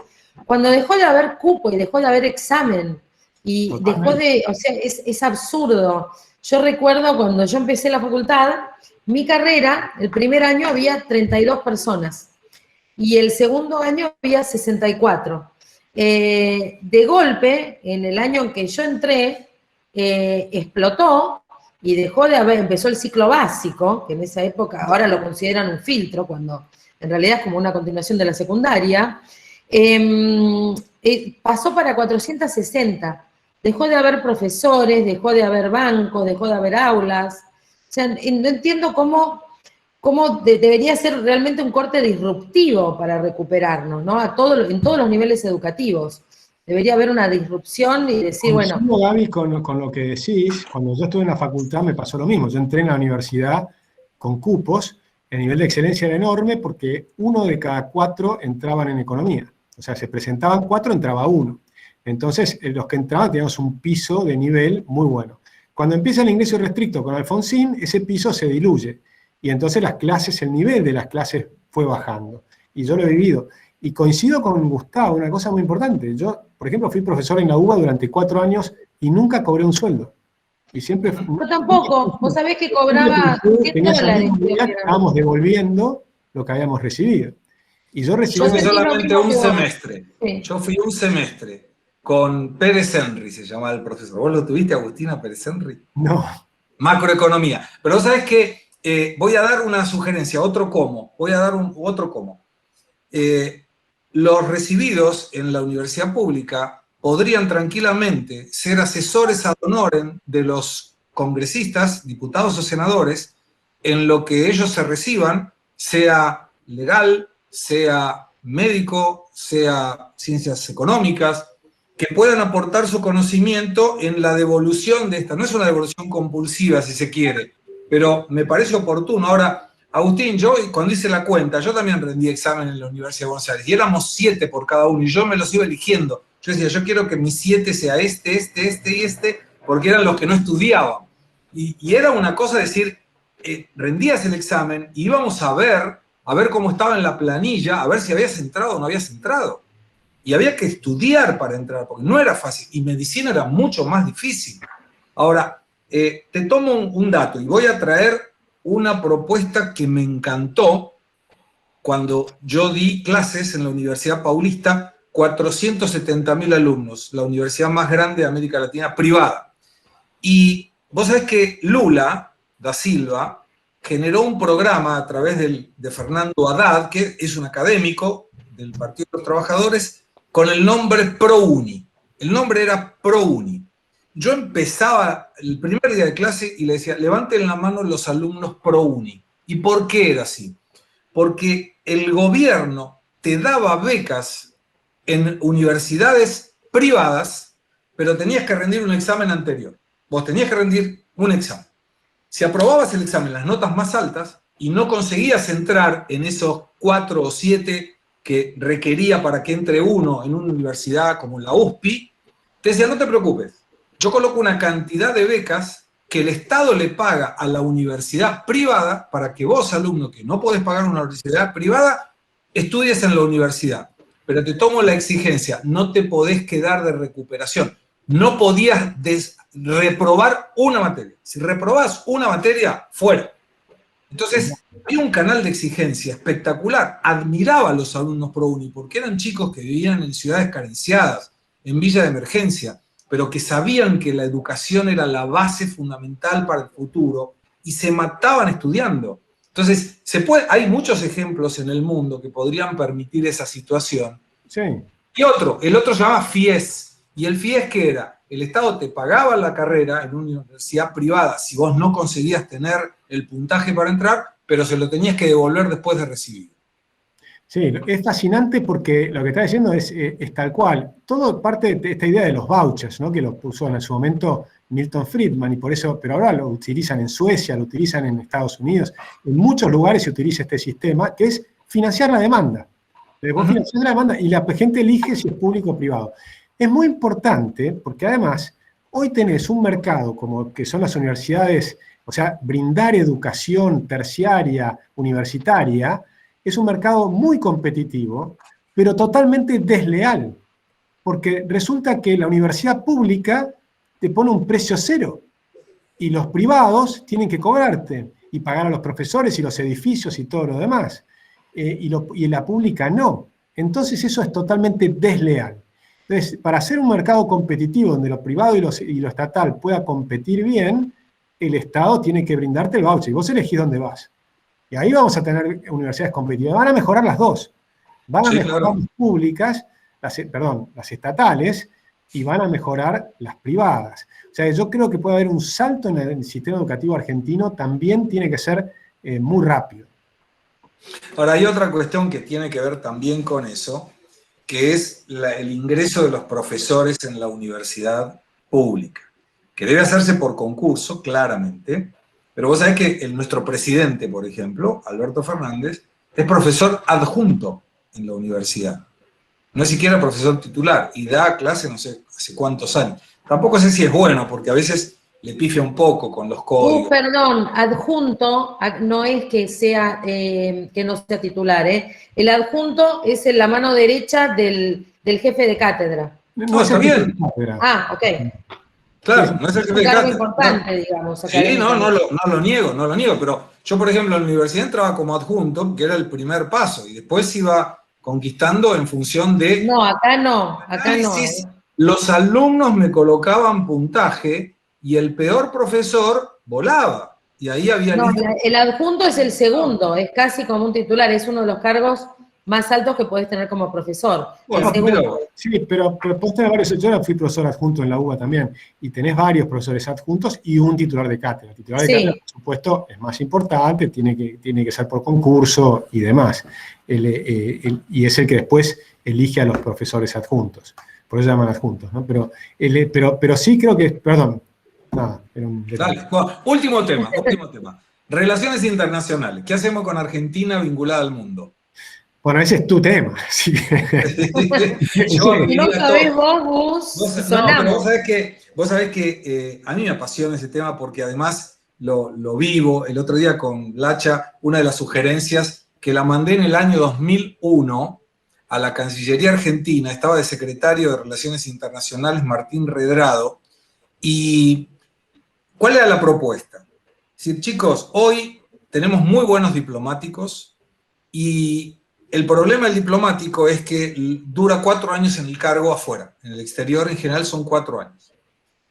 cuando dejó de haber cupo y dejó de haber examen. Y dejó de, o sea, es absurdo. Yo recuerdo cuando yo empecé la facultad, mi carrera, el primer año había 32 personas y el segundo año había 64. De golpe, en el año en que yo entré, explotó y dejó de haber, empezó el ciclo básico, que en esa época ahora lo consideran un filtro, cuando en realidad es como una continuación de la secundaria, pasó para 460. Dejó de haber profesores, dejó de haber bancos, dejó de haber aulas. O sea, no entiendo cómo debería ser realmente un corte disruptivo para recuperarnos, ¿no? En todos los niveles educativos. Debería haber una disrupción y decir, bueno... Gaby, con lo que decís, cuando yo estuve en la facultad me pasó lo mismo. Yo entré en la universidad con cupos, el nivel de excelencia era enorme porque 1 de cada 4 entraban en economía. O sea, se presentaban 4, entraba 1. Entonces, los que entraban teníamos un piso de nivel muy bueno. Cuando empieza el ingreso restricto con Alfonsín, ese piso se diluye. Y entonces el nivel de las clases fue bajando. Y yo lo he vivido. Y coincido con Gustavo, una cosa muy importante. Yo, por ejemplo, fui profesor en la UBA durante 4 años y nunca cobré un sueldo. Y siempre... Yo tampoco. Vos sabés que cobraba $100. Estábamos devolviendo lo que habíamos recibido. Y yo recibí... Yo fui solamente un semestre. Sí. Yo fui un semestre con Pérez Henry, se llamaba el profesor. ¿Vos lo tuviste, Agustina Pérez Henry? No. Macroeconomía. Pero vos sabés que voy a dar una sugerencia, otro cómo. Voy a dar otro cómo. Los recibidos en la universidad pública podrían tranquilamente ser asesores ad honorem de los congresistas, diputados o senadores, en lo que ellos se reciban, sea legal, sea médico, sea ciencias económicas, que puedan aportar su conocimiento en la devolución de esta. No es una devolución compulsiva, si se quiere, pero me parece oportuno. Ahora, Agustín, yo cuando hice la cuenta, yo también rendí examen en la Universidad de Buenos Aires, y éramos 7 por cada uno, y yo me los iba eligiendo. Yo decía, yo quiero que mi 7 sea este y este, porque eran los que no estudiaban. Y era una cosa decir, rendías el examen, y íbamos a ver cómo estaba en la planilla, a ver si habías entrado o no habías entrado. Y había que estudiar para entrar, porque no era fácil, y medicina era mucho más difícil. Ahora, te tomo un dato, y voy a traer una propuesta que me encantó cuando yo di clases en la Universidad Paulista, 470.000 alumnos, la universidad más grande de América Latina, privada. Y vos sabés que Lula da Silva generó un programa a través de Fernando Haddad, que es un académico del Partido de los Trabajadores, con el nombre ProUni. El nombre era ProUni. Yo empezaba el primer día de clase y le decía, levanten la mano los alumnos ProUni. ¿Y por qué era así? Porque el gobierno te daba becas en universidades privadas, pero tenías que rendir un examen anterior. Vos tenías que rendir un examen. Si aprobabas el examen, las notas más altas, y no conseguías entrar en esos 4 o 7 que requería para que entre uno en una universidad como la USPI, te decía, no te preocupes, yo coloco una cantidad de becas que el Estado le paga a la universidad privada para que vos, alumno, que no podés pagar una universidad privada, estudies en la universidad. Pero te tomo la exigencia, no te podés quedar de recuperación. No podías reprobar una materia. Si reprobás una materia, fuera. Entonces, había un canal de exigencia espectacular. Admiraba a los alumnos ProUni, porque eran chicos que vivían en ciudades carenciadas, en villa de emergencia, pero que sabían que la educación era la base fundamental para el futuro, y se mataban estudiando. Entonces, hay muchos ejemplos en el mundo que podrían permitir esa situación. Sí. Y el otro se llama FIES. ¿Y el FIES qué era? El Estado te pagaba la carrera en una universidad privada si vos no conseguías tener el puntaje para entrar, pero se lo tenías que devolver después de recibir. Sí, es fascinante porque lo que está diciendo es tal cual. Todo parte de esta idea de los vouchers, ¿no? Que lo puso en su momento Milton Friedman, y por eso, pero ahora lo utilizan en Suecia, lo utilizan en Estados Unidos. En muchos lugares se utiliza este sistema, que es financiar la demanda. Vos financiás la demanda y la gente elige si es público o privado. Es muy importante porque además hoy tenés un mercado como que son las universidades, o sea, brindar educación terciaria, universitaria, es un mercado muy competitivo, pero totalmente desleal, porque resulta que la universidad pública te pone un precio cero y los privados tienen que cobrarte y pagar a los profesores y los edificios y todo lo demás, y la pública no. Entonces eso es totalmente desleal. Entonces, para hacer un mercado competitivo donde lo privado y lo estatal pueda competir bien, el Estado tiene que brindarte el voucher y vos elegís dónde vas. Y ahí vamos a tener universidades competitivas. Van a mejorar las dos. Van a mejorar las públicas, las estatales, y van a mejorar las privadas. O sea, yo creo que puede haber un salto en el sistema educativo argentino, también tiene que ser muy rápido. Ahora, hay otra cuestión que tiene que ver también con eso, que es el ingreso de los profesores en la universidad pública, que debe hacerse por concurso, claramente, pero vos sabés que nuestro presidente, por ejemplo, Alberto Fernández, es profesor adjunto en la universidad. No es siquiera profesor titular, y da clase no sé hace cuántos años. Tampoco sé si es bueno, porque a veces le pifia un poco con los códigos. Perdón, adjunto no es que sea que no sea titular, ¿eh? El adjunto es en la mano derecha del jefe de cátedra. No, está bien. Ah, ok. Claro, no es el jefe de cátedra. Es importante, digamos. Sí, no lo niego, pero yo, por ejemplo, en la universidad entraba como adjunto, que era el primer paso, y después iba conquistando en función de... No, acá no. Los alumnos me colocaban puntaje y el peor profesor volaba. Y ahí había... No, el adjunto es el segundo, es casi como un titular, es uno de los cargos más altos que podés tener como profesor. Bueno, pero podés tener varios. Yo fui profesor adjunto en la UBA también, y tenés varios profesores adjuntos y un titular de cátedra. El titular de cátedra, por supuesto, es más importante, tiene que ser por concurso y demás. Y es el que después elige a los profesores adjuntos. Por eso llaman adjuntos, ¿no? Pero sí creo que, perdón. nada, era un detalle. Dale. Bueno, último tema. Relaciones internacionales. ¿Qué hacemos con Argentina vinculada al mundo? Bueno, ese es tu tema. Así que... Si no sabés vos, Gus, No, sonamos. pero vos sabés que a mí me apasiona ese tema porque además lo vivo. El otro día con Lacha, una de las sugerencias que la mandé en el año 2001 a la Cancillería Argentina, estaba de secretario de Relaciones Internacionales Martín Redrado, y ¿cuál era la propuesta? Es decir, chicos, hoy tenemos muy buenos diplomáticos y el problema del diplomático es que dura 4 años en el cargo afuera. En el exterior en general son 4 años.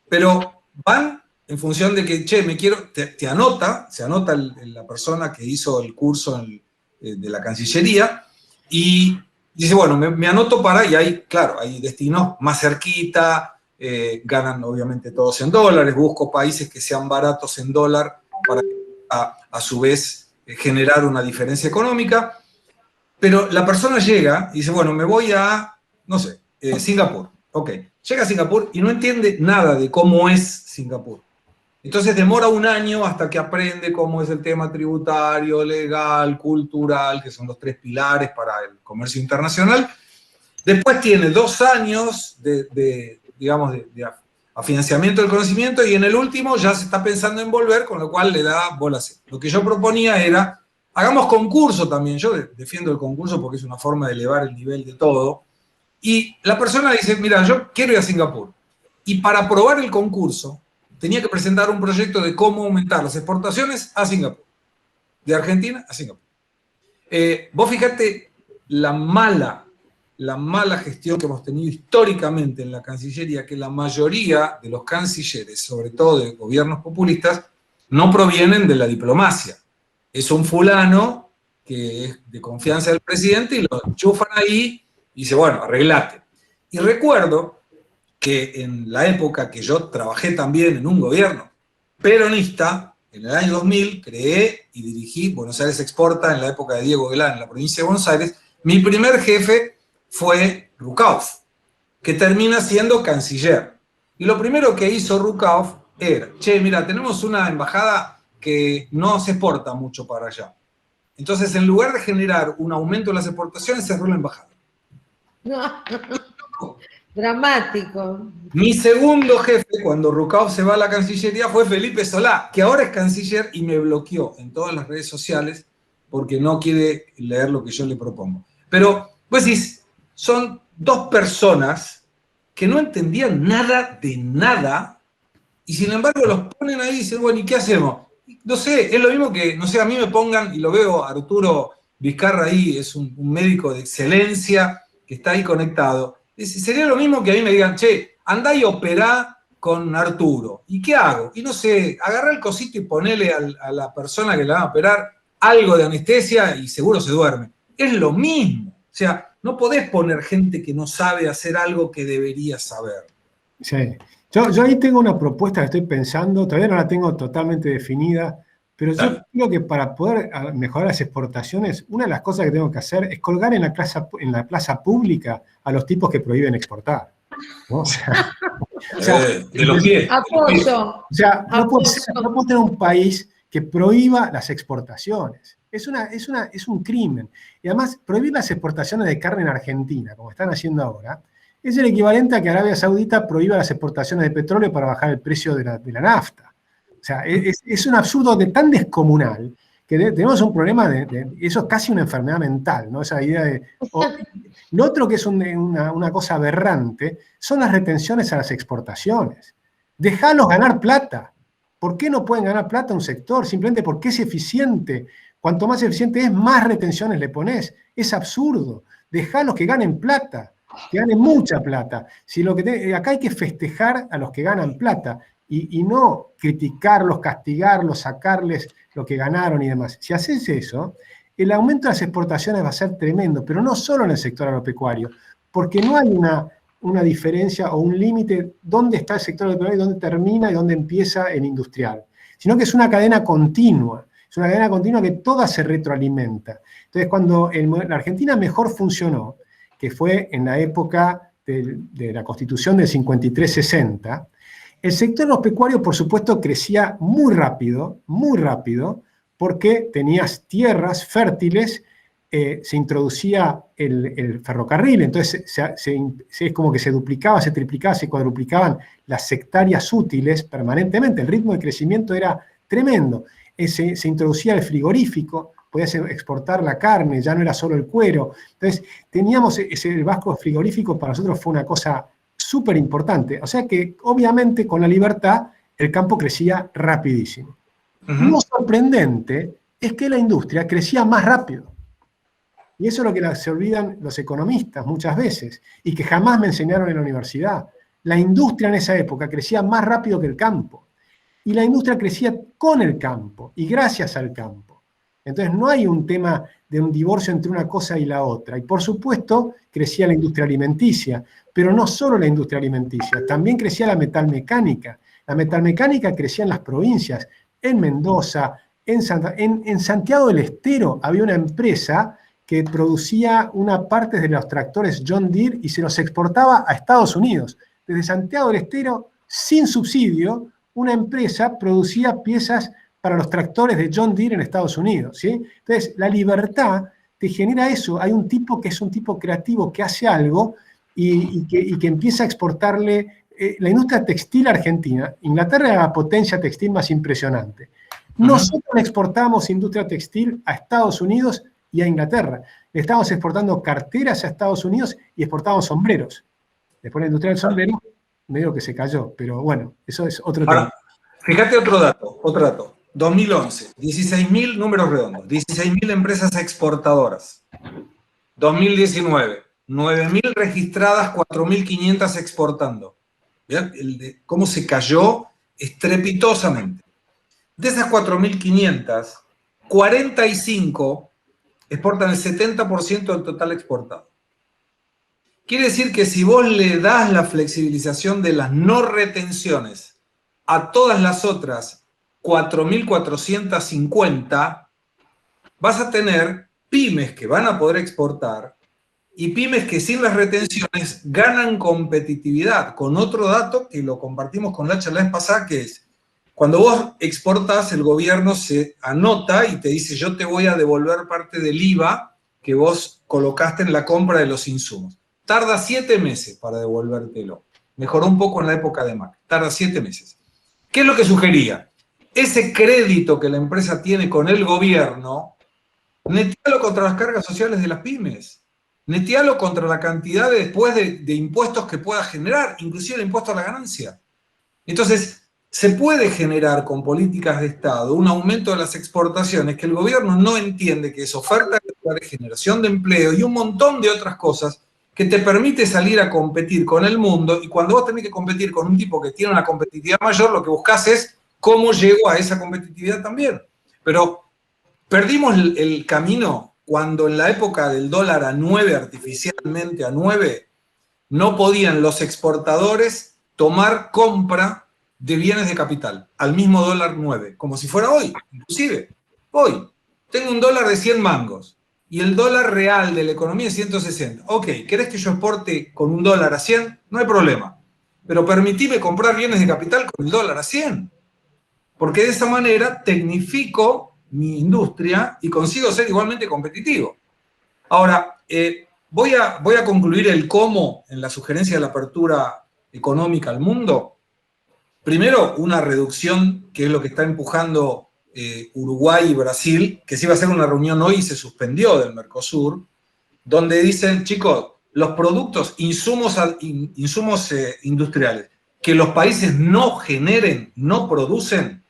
Pero van en función de que, che, se anota la persona que hizo el curso de la Cancillería y dice, bueno, me anoto y hay destinos más cerquita, ganan obviamente todos en dólares, busco países que sean baratos en dólar para a su vez generar una diferencia económica. Pero la persona llega y dice, bueno, me voy a, no sé, Singapur. Ok, llega a Singapur y no entiende nada de cómo es Singapur. Entonces demora 1 año hasta que aprende cómo es el tema tributario, legal, cultural, que son los 3 pilares para el comercio internacional. Después tiene 2 años de financiamiento del conocimiento y en el último ya se está pensando en volver, con lo cual le da bola a seca. Lo que yo proponía era, hagamos concurso también. Yo defiendo el concurso porque es una forma de elevar el nivel de todo. Y la persona dice, mira, yo quiero ir a Singapur. Y para aprobar el concurso, tenía que presentar un proyecto de cómo aumentar las exportaciones a Singapur. De Argentina a Singapur. Vos fíjate la mala gestión que hemos tenido históricamente en la Cancillería, que la mayoría de los cancilleres, sobre todo de gobiernos populistas, no provienen de la diplomacia. Es un fulano que es de confianza del presidente y lo enchufan ahí y dice, bueno, arreglate. Y recuerdo que en la época que yo trabajé también en un gobierno peronista, en el año 2000, creé y dirigí Buenos Aires Exporta en la época de Diego Guelán en la provincia de Buenos Aires. Mi primer jefe fue Rucauf, que termina siendo canciller. Y lo primero que hizo Rucauf era, che, mira, tenemos una embajada que no se exporta mucho para allá. Entonces, en lugar de generar un aumento de las exportaciones, cerró la embajada. Dramático. Mi segundo jefe, cuando Rucauf se va a la Cancillería, fue Felipe Solá, que ahora es canciller y me bloqueó en todas las redes sociales porque no quiere leer lo que yo le propongo. Pero, pues decís, son 2 personas que no entendían nada de nada y sin embargo los ponen ahí y dicen, bueno, ¿y qué hacemos? No sé, es lo mismo que, no sé, a mí me pongan, y lo veo, Arturo Vizcarra ahí, es un médico de excelencia que está ahí conectado. Sería lo mismo que a mí me digan, che, andá y operá con Arturo. ¿Y qué hago? Y no sé, agarrá el cosito y ponele a la persona que le va a operar algo de anestesia y seguro se duerme. Es lo mismo. O sea, no podés poner gente que no sabe hacer algo que debería saber. Sí. Yo ahí tengo una propuesta que estoy pensando, todavía no la tengo totalmente definida, pero yo creo que para poder mejorar las exportaciones, una de las cosas que tengo que hacer es colgar en la plaza pública a los tipos que prohíben exportar, ¿no? De los pies. Apoyo. O sea, no puede tener un país que prohíba las exportaciones. Es un crimen. Y además, prohibir las exportaciones de carne en Argentina, como están haciendo ahora, es el equivalente a que Arabia Saudita prohíba las exportaciones de petróleo para bajar el precio de la nafta. O sea, es un absurdo tan descomunal que tenemos un problema eso es casi una enfermedad mental, ¿no? Esa idea de... Lo otro que es una cosa aberrante son las retenciones a las exportaciones. Dejalos ganar plata. ¿Por qué no pueden ganar plata un sector? Simplemente porque es eficiente. Cuanto más eficiente es, más retenciones le pones. Es absurdo. Dejalos que ganen plata, que ganen mucha plata. Si acá hay que festejar a los que ganan plata y no criticarlos, castigarlos, sacarles lo que ganaron y demás. Si haces eso, el aumento de las exportaciones va a ser tremendo, pero no solo en el sector agropecuario, porque no hay una diferencia o un límite dónde está el sector agropecuario, dónde termina y dónde empieza el industrial, sino que es una cadena continua. Es una cadena continua que toda se retroalimenta. Entonces, cuando la Argentina mejor funcionó, que fue en la época de la Constitución del 53-60, El sector agropecuario, por supuesto, crecía muy rápido, porque tenías tierras fértiles, se introducía el ferrocarril, entonces es como que se duplicaba, se triplicaba, se cuadruplicaban las hectáreas útiles permanentemente. El ritmo de crecimiento era tremendo. Se introducía el frigorífico, podías exportar la carne, ya no era solo el cuero. Entonces, teníamos el vasco frigorífico, para nosotros fue una cosa súper importante. O sea que, obviamente, con la libertad, el campo crecía rapidísimo. Lo sorprendente es que la industria crecía más rápido. Y eso es lo que se olvidan los economistas muchas veces, y que jamás me enseñaron en la universidad. La industria en esa época crecía más rápido que el campo. Y la industria crecía con el campo, y gracias al campo. Entonces no hay un tema de un divorcio entre una cosa y la otra. Y por supuesto crecía la industria alimenticia, pero no solo la industria alimenticia, también crecía la metalmecánica. La metalmecánica crecía en las provincias, en Mendoza, en Santiago del Estero había una empresa que producía una parte de los tractores John Deere y se los exportaba a Estados Unidos. Desde Santiago del Estero, sin subsidio, una empresa producía piezas para los tractores de John Deere en Estados Unidos, ¿sí? Entonces, la libertad te genera eso. Hay un tipo que es un tipo creativo que hace algo y que empieza a exportarle. La industria textil argentina, Inglaterra era la potencia textil más impresionante. Nosotros exportamos industria textil a Estados Unidos y a Inglaterra. Le estábamos exportando carteras a Estados Unidos y exportábamos sombreros. Después la industria del sombrero medio que se cayó, pero bueno, eso es otro tema. Fíjate otro dato. 2011, 16.000 números redondos, 16.000 empresas exportadoras. 2019, 9.000 registradas, 4.500 exportando. ¿Vean? Cómo se cayó estrepitosamente. De esas 4.500, 45 exportan el 70% del total exportado. Quiere decir que si vos le das la flexibilización de las no retenciones a todas las otras 4.450, vas a tener pymes que van a poder exportar y pymes que sin las retenciones ganan competitividad. Con otro dato que lo compartimos con Lacha la vez pasada, que es, cuando vos exportas, el gobierno se anota y te dice, yo te voy a devolver parte del IVA que vos colocaste en la compra de los insumos. Tarda 7 meses para devolvértelo. Mejoró un poco en la época de Macri. Tarda 7 meses. ¿Qué es lo que sugería? Ese crédito que la empresa tiene con el gobierno, netealo contra las cargas sociales de las pymes. Netealo contra la cantidad después de impuestos que pueda generar, inclusive el impuesto a la ganancia. Entonces, se puede generar con políticas de Estado un aumento de las exportaciones que el gobierno no entiende que es oferta de generación de empleo y un montón de otras cosas que te permite salir a competir con el mundo, y cuando vos tenés que competir con un tipo que tiene una competitividad mayor, lo que buscás es cómo llego a esa competitividad también. Pero perdimos el camino cuando en la época del dólar a 9, artificialmente a 9, no podían los exportadores tomar compra de bienes de capital al mismo dólar 9, como si fuera hoy, inclusive. Hoy, tengo un dólar de 100 mangos y el dólar real de la economía es 160. Ok, ¿querés que yo exporte con un dólar a 100? No hay problema. Pero permitime comprar bienes de capital con el dólar a 100. Porque de esa manera tecnifico mi industria y consigo ser igualmente competitivo. Ahora, voy a concluir el cómo en la sugerencia de la apertura económica al mundo. Primero, una reducción, que es lo que está empujando Uruguay y Brasil, que se iba a hacer una reunión hoy y se suspendió del Mercosur, donde dicen, chicos, los productos, insumos industriales, que los países no generen, no producen,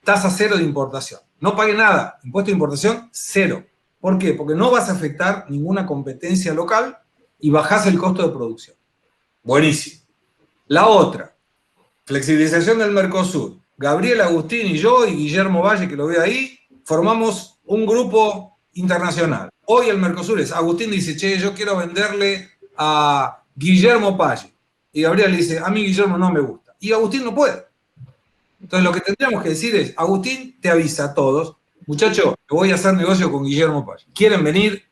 tasa cero de importación. No pague nada, impuesto de importación, cero. ¿Por qué? Porque no vas a afectar ninguna competencia local y bajás el costo de producción. Buenísimo. La otra, flexibilización del Mercosur. Gabriel Agustín y yo y Guillermo Valle, que lo veo ahí, formamos un grupo internacional. Hoy el Mercosur es, Agustín dice, che, yo quiero venderle a Guillermo Valle. Y Gabriel dice, a mí Guillermo no me gusta. Y Agustín no puede. Entonces lo que tendríamos que decir es, Agustín te avisa a todos, muchachos, voy a hacer negocio con Guillermo Valle. ¿Quieren venir?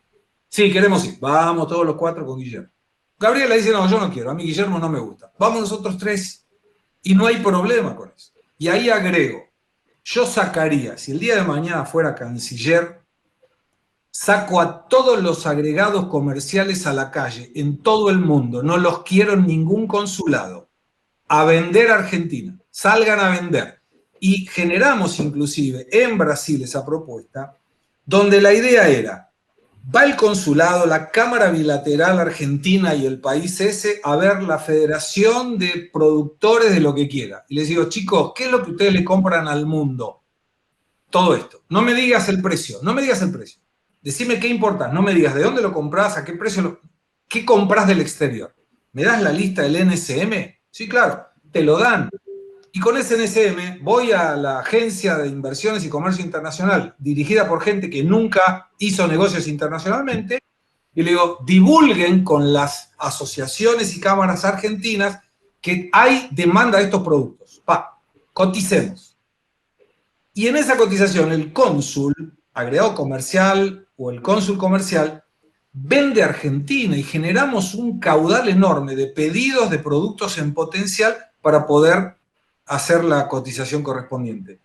Sí, queremos ir. Vamos todos los 4 con Guillermo. Gabriel le dice, no, yo no quiero, a mí Guillermo no me gusta. Vamos nosotros 3. Y no hay problema con eso. Y ahí agrego, yo sacaría, si el día de mañana fuera canciller, saco a todos los agregados comerciales a la calle, en todo el mundo, no los quiero en ningún consulado, a vender a Argentina, salgan a vender. Y generamos inclusive en Brasil esa propuesta, donde la idea era, va el consulado, la Cámara Bilateral Argentina y el país ese a ver la Federación de Productores de lo que quiera. Y les digo, chicos, ¿qué es lo que ustedes le compran al mundo? Todo esto. No me digas el precio, no me digas el precio. Decime qué importa, no me digas de dónde lo compras, a qué precio, qué compras del exterior. ¿Me das la lista del NSM? Sí, claro, te lo dan. Y con ese NSM voy a la Agencia de Inversiones y Comercio Internacional, dirigida por gente que nunca hizo negocios internacionalmente, y le digo, divulguen con las asociaciones y cámaras argentinas que hay demanda de estos productos. Coticemos. Y en esa cotización el cónsul, agregado comercial o el cónsul comercial, vende a Argentina y generamos un caudal enorme de pedidos de productos en potencial para poder hacer la cotización correspondiente.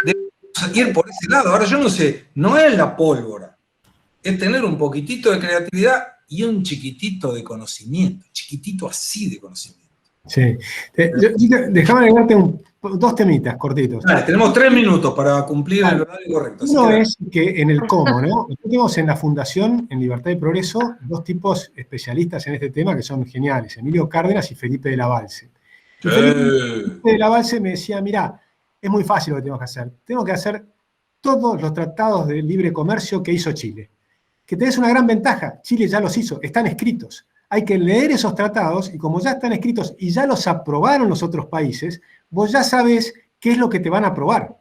Debemos ir por ese lado. Ahora yo no sé, no es la pólvora, es tener un poquitito de creatividad y un chiquitito de conocimiento, chiquitito así de conocimiento. Sí. Déjame agregarte dos temitas cortitos. Vale, tenemos 3 minutos para cumplir el horario correcto. Uno es que en el cómo, ¿no? Nosotros tenemos en la Fundación, en Libertad y Progreso, dos tipos especialistas en este tema que son geniales, Emilio Cárdenas y Felipe de la Balse. Felipe de la Balse me decía, mirá, es muy fácil lo que tenemos que hacer. Tenemos que hacer todos los tratados de libre comercio que hizo Chile. Que tenés una gran ventaja, Chile ya los hizo, están escritos. Hay que leer esos tratados y como ya están escritos y ya los aprobaron los otros países, vos ya sabés qué es lo que te van a aprobar.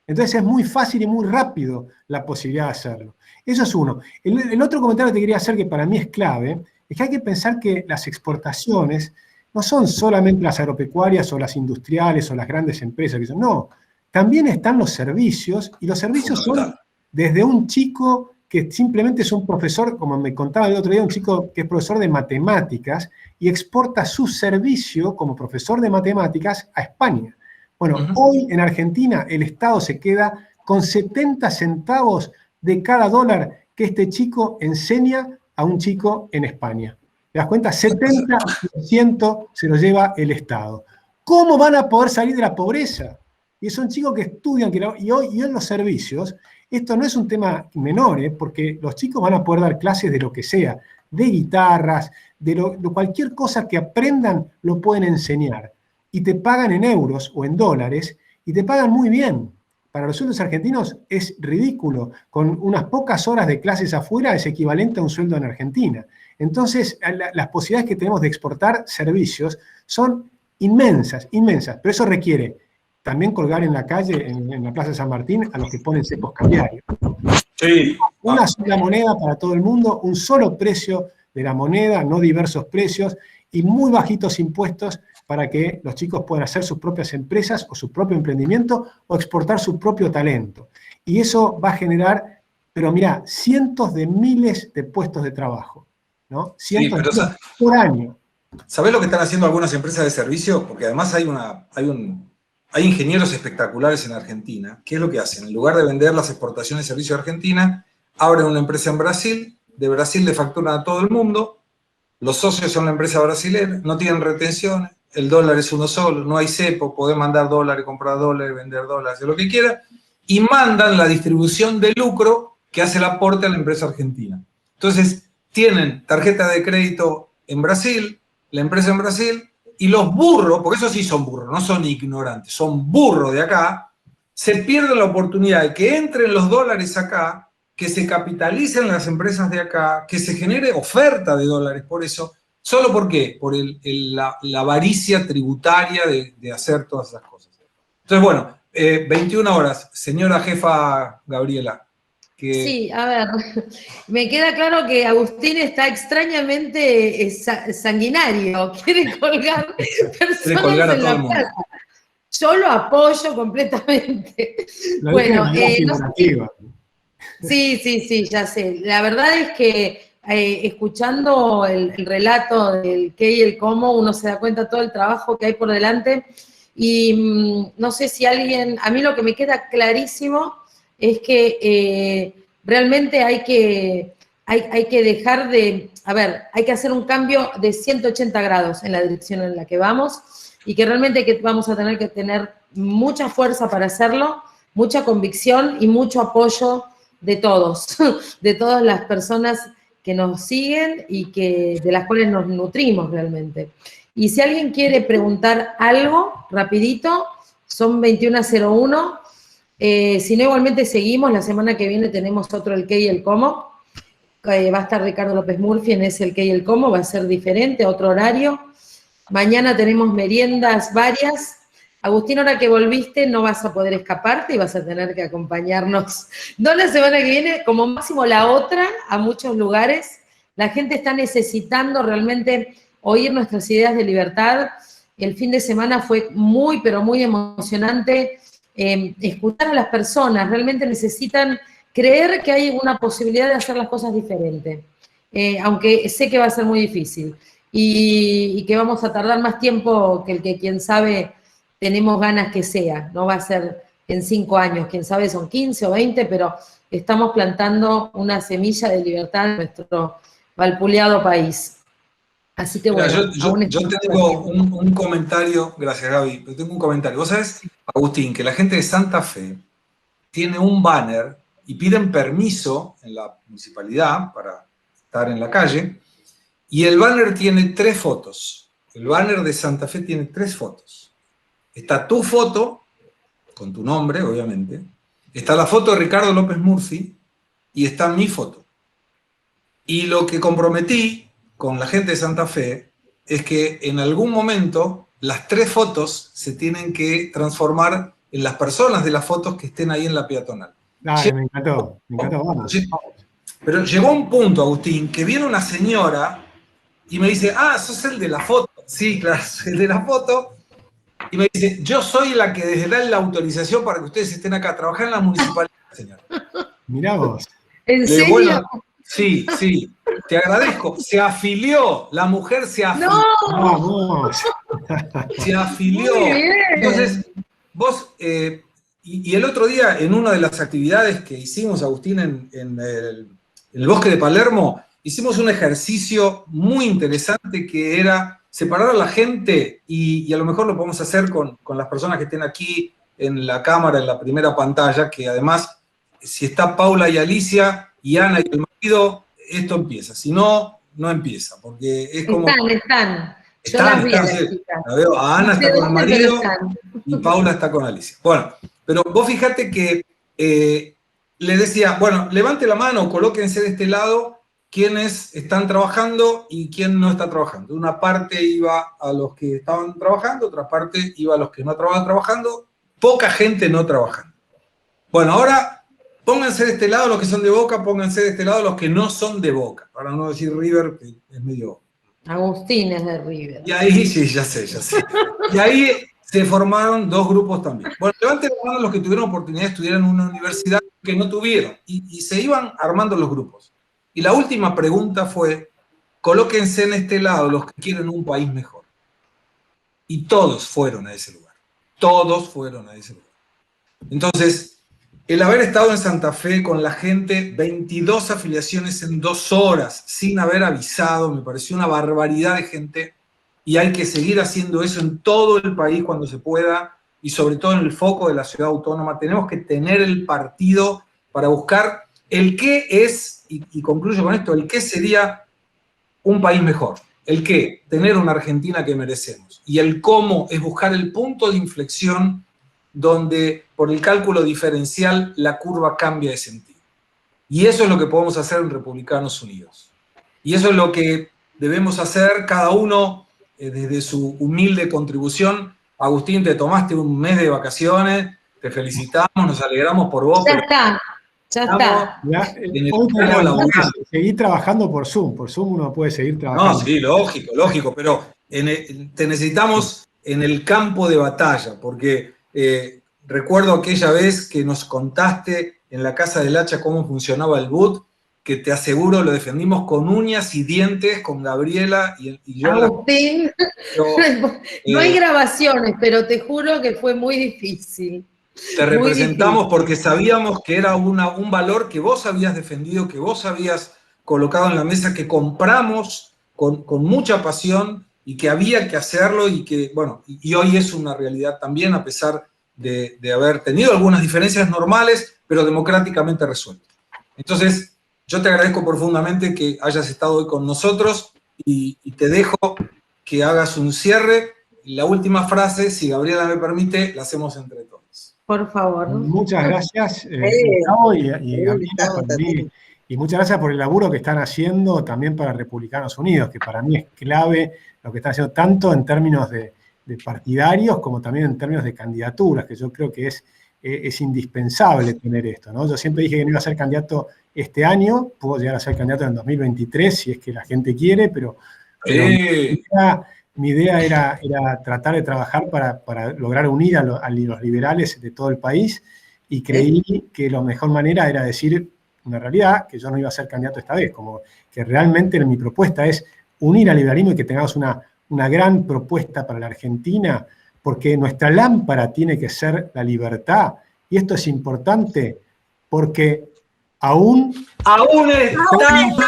Entonces es muy fácil y muy rápido la posibilidad de hacerlo. Eso es uno. El otro comentario que te quería hacer, que para mí es clave, es que hay que pensar que las exportaciones no son solamente las agropecuarias o las industriales o las grandes empresas, no, también están los servicios, y los servicios son desde un chico que simplemente es un profesor, como me contaba el otro día, un chico que es profesor de matemáticas y exporta su servicio como profesor de matemáticas a España. Bueno, hoy en Argentina el Estado se queda con 70 centavos de cada dólar que este chico enseña a un chico en España. ¿Te das cuenta? 70% se lo lleva el Estado. ¿Cómo van a poder salir de la pobreza? Y son chicos que estudian, y hoy en los servicios, esto no es un tema menor, porque los chicos van a poder dar clases de lo que sea, de guitarras, de cualquier cosa que aprendan, lo pueden enseñar. Y te pagan en euros o en dólares, y te pagan muy bien. Para los sueldos argentinos es ridículo. Con unas pocas horas de clases afuera es equivalente a un sueldo en Argentina. Entonces, las posibilidades que tenemos de exportar servicios son inmensas, inmensas. Pero eso requiere también colgar en la calle, en la Plaza de San Martín, a los que ponen cepos cambiarios. Sí. Una sola moneda para todo el mundo, un solo precio de la moneda, no diversos precios, y muy bajitos impuestos para que los chicos puedan hacer sus propias empresas o su propio emprendimiento o exportar su propio talento. Y eso va a generar, pero mirá, cientos de miles de puestos de trabajo, ¿no? Cientos de miles por año. ¿Sabés lo que están haciendo algunas empresas de servicio? Porque además hay ingenieros espectaculares en Argentina. ¿Qué es lo que hacen? En lugar de vender las exportaciones de servicio de Argentina, abren una empresa en Brasil, de Brasil le facturan a todo el mundo, los socios son la empresa brasileña, no tienen retenciones, el dólar es uno solo, no hay cepo, podés mandar dólares, comprar dólares, vender dólares, hacer lo que quiera, y mandan la distribución de lucro que hace el aporte a la empresa argentina. Entonces, tienen tarjeta de crédito en Brasil, la empresa en Brasil, y los burros, porque esos sí son burros, no son ignorantes, son burros de acá, se pierden la oportunidad de que entren los dólares acá, que se capitalicen las empresas de acá, que se genere oferta de dólares por eso. ¿Solo por qué? Por la avaricia tributaria de hacer todas esas cosas. Entonces, bueno, 21 horas. Señora jefa Gabriela. Sí, a ver, me queda claro que Agustín está extrañamente sanguinario. Quiere colgar personas en la plaza. Yo lo apoyo completamente. Bueno, sí, ya sé. La verdad es que escuchando el relato del qué y el cómo, uno se da cuenta de todo el trabajo que hay por delante. Y no sé si alguien, a mí lo que me queda clarísimo es que realmente hay que dejar de, a ver, hay que hacer un cambio de 180 grados en la dirección en la que vamos y que realmente vamos a tener que tener mucha fuerza para hacerlo, mucha convicción y mucho apoyo de todos, de todas las personas que nos siguen y de las cuales nos nutrimos realmente. Y si alguien quiere preguntar algo, rapidito, son 21:01. Si no, igualmente seguimos. La semana que viene tenemos otro el qué y el cómo. Va a estar Ricardo López Murphy en ese el qué y el cómo. Va a ser diferente, otro horario. Mañana tenemos meriendas varias. Agustín, ahora que volviste, no vas a poder escaparte y vas a tener que acompañarnos. No la semana que viene, como máximo la otra, a muchos lugares. La gente está necesitando realmente oír nuestras ideas de libertad. El fin de semana fue muy, pero muy emocionante escuchar a las personas. Realmente necesitan creer que hay una posibilidad de hacer las cosas diferente, aunque sé que va a ser muy difícil y que vamos a tardar más tiempo que el que, quién sabe, tenemos ganas que sea. No va a ser en 5 años, quién sabe, son 15 o 20, pero estamos plantando una semilla de libertad en nuestro valpuleado país. Así que Mira, bueno. yo tengo un comentario, gracias Gaby, pero tengo un comentario. Vos sabés, Agustín, que la gente de Santa Fe tiene un banner y piden permiso en la municipalidad para estar en la calle, y el banner tiene 3 fotos. El banner de Santa Fe tiene 3 fotos. Está tu foto, con tu nombre, obviamente, está la foto de Ricardo López Murphy, y está mi foto. Y lo que comprometí con la gente de Santa Fe es que en algún momento las 3 fotos se tienen que transformar en las personas de las fotos que estén ahí en la peatonal. Dale, me encantó, vamos. Pero llegó un punto, Agustín, que viene una señora y me dice, sos el de la foto. Sí, claro, soy el de la foto. Y me dice, yo soy la que desde da la autorización para que ustedes estén acá, trabajar en la municipalidad, señora. Mirá vos. ¿En serio? Bueno, sí, te agradezco. Se afilió, la mujer se afilió. ¡No! Vamos. Se afilió. Muy bien. Entonces, vos, y el otro día, en una de las actividades que hicimos, Agustín, en el bosque de Palermo, hicimos un ejercicio muy interesante que era separar a la gente, y a lo mejor lo podemos hacer con las personas que estén aquí en la cámara, en la primera pantalla, que además, si está Paula y Alicia, y Ana y el marido, esto empieza. Si no, no empieza, porque es como... Están. Yo las vi a las chicas. La veo, a Ana está con el marido y Paula está con Alicia. Bueno, pero vos fíjate que le decía, bueno, levante la mano, colóquense de este lado quienes están trabajando y quién no está trabajando. Una parte iba a los que estaban trabajando, otra parte iba a los que no estaban trabajando, poca gente no trabajando. Bueno, ahora pónganse de este lado los que son de Boca, pónganse de este lado los que no son de Boca, para no decir River, que es medio... Agustín es de River. Y ahí, sí, ya sé. Y ahí se formaron 2 grupos también. Bueno, levanten la mano los que tuvieron oportunidad de estudiar en una universidad que no tuvieron. Y se iban armando los grupos. Y la última pregunta fue, colóquense en este lado los que quieren un país mejor. Y todos fueron a ese lugar. Todos fueron a ese lugar. Entonces, el haber estado en Santa Fe con la gente, 22 afiliaciones en 2 horas, sin haber avisado, me pareció una barbaridad de gente, y hay que seguir haciendo eso en todo el país cuando se pueda, y sobre todo en el foco de la ciudad autónoma. Tenemos que tener el partido para buscar el qué es, y concluyo con esto, el qué sería un país mejor. El qué, tener una Argentina que merecemos. Y el cómo es buscar el punto de inflexión donde por el cálculo diferencial la curva cambia de sentido. Y eso es lo que podemos hacer en Republicanos Unidos. Y eso es lo que debemos hacer cada uno desde su humilde contribución. Agustín, te tomaste un mes de vacaciones, te felicitamos, nos alegramos por vos. Ya está. Seguí trabajando por Zoom uno puede seguir trabajando. No, sí, lógico, pero te necesitamos en el campo de batalla, porque... recuerdo aquella vez que nos contaste en la Casa del Hacha cómo funcionaba el boot, que te aseguro lo defendimos con uñas y dientes, con Gabriela y yo. Agustín, no hay grabaciones, pero te juro que fue muy difícil. Te representamos porque sabíamos que era un valor que vos habías defendido, que vos habías colocado en la mesa, que compramos con mucha pasión y que había que hacerlo y que, bueno, y hoy es una realidad también, a pesar de haber tenido algunas diferencias normales, pero democráticamente resueltas. Entonces, yo te agradezco profundamente que hayas estado hoy con nosotros y te dejo que hagas un cierre. La última frase, si Gabriela me permite, la hacemos entre todos. Por favor. Muchas gracias, Gustavo y Gabriela, y muchas gracias por el laburo que están haciendo también para Republicanos Unidos, que para mí es clave lo que están haciendo tanto en términos de partidarios como también en términos de candidaturas, que yo creo que es indispensable tener esto, ¿no? Yo siempre dije que no iba a ser candidato este año, puedo llegar a ser candidato en 2023 si es que la gente quiere, pero mi idea era tratar de trabajar para lograr unir a los liberales de todo el país, y creí que la mejor manera era decir una realidad, que yo no iba a ser candidato esta vez, como que realmente mi propuesta es unir al liberalismo y que tengamos una gran propuesta para la Argentina, porque nuestra lámpara tiene que ser la libertad, y esto es importante porque aún está tiempo.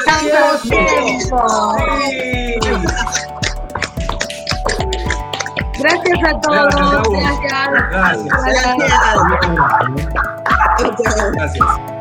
Gracias a todos. Gracias. Gracias. Gracias.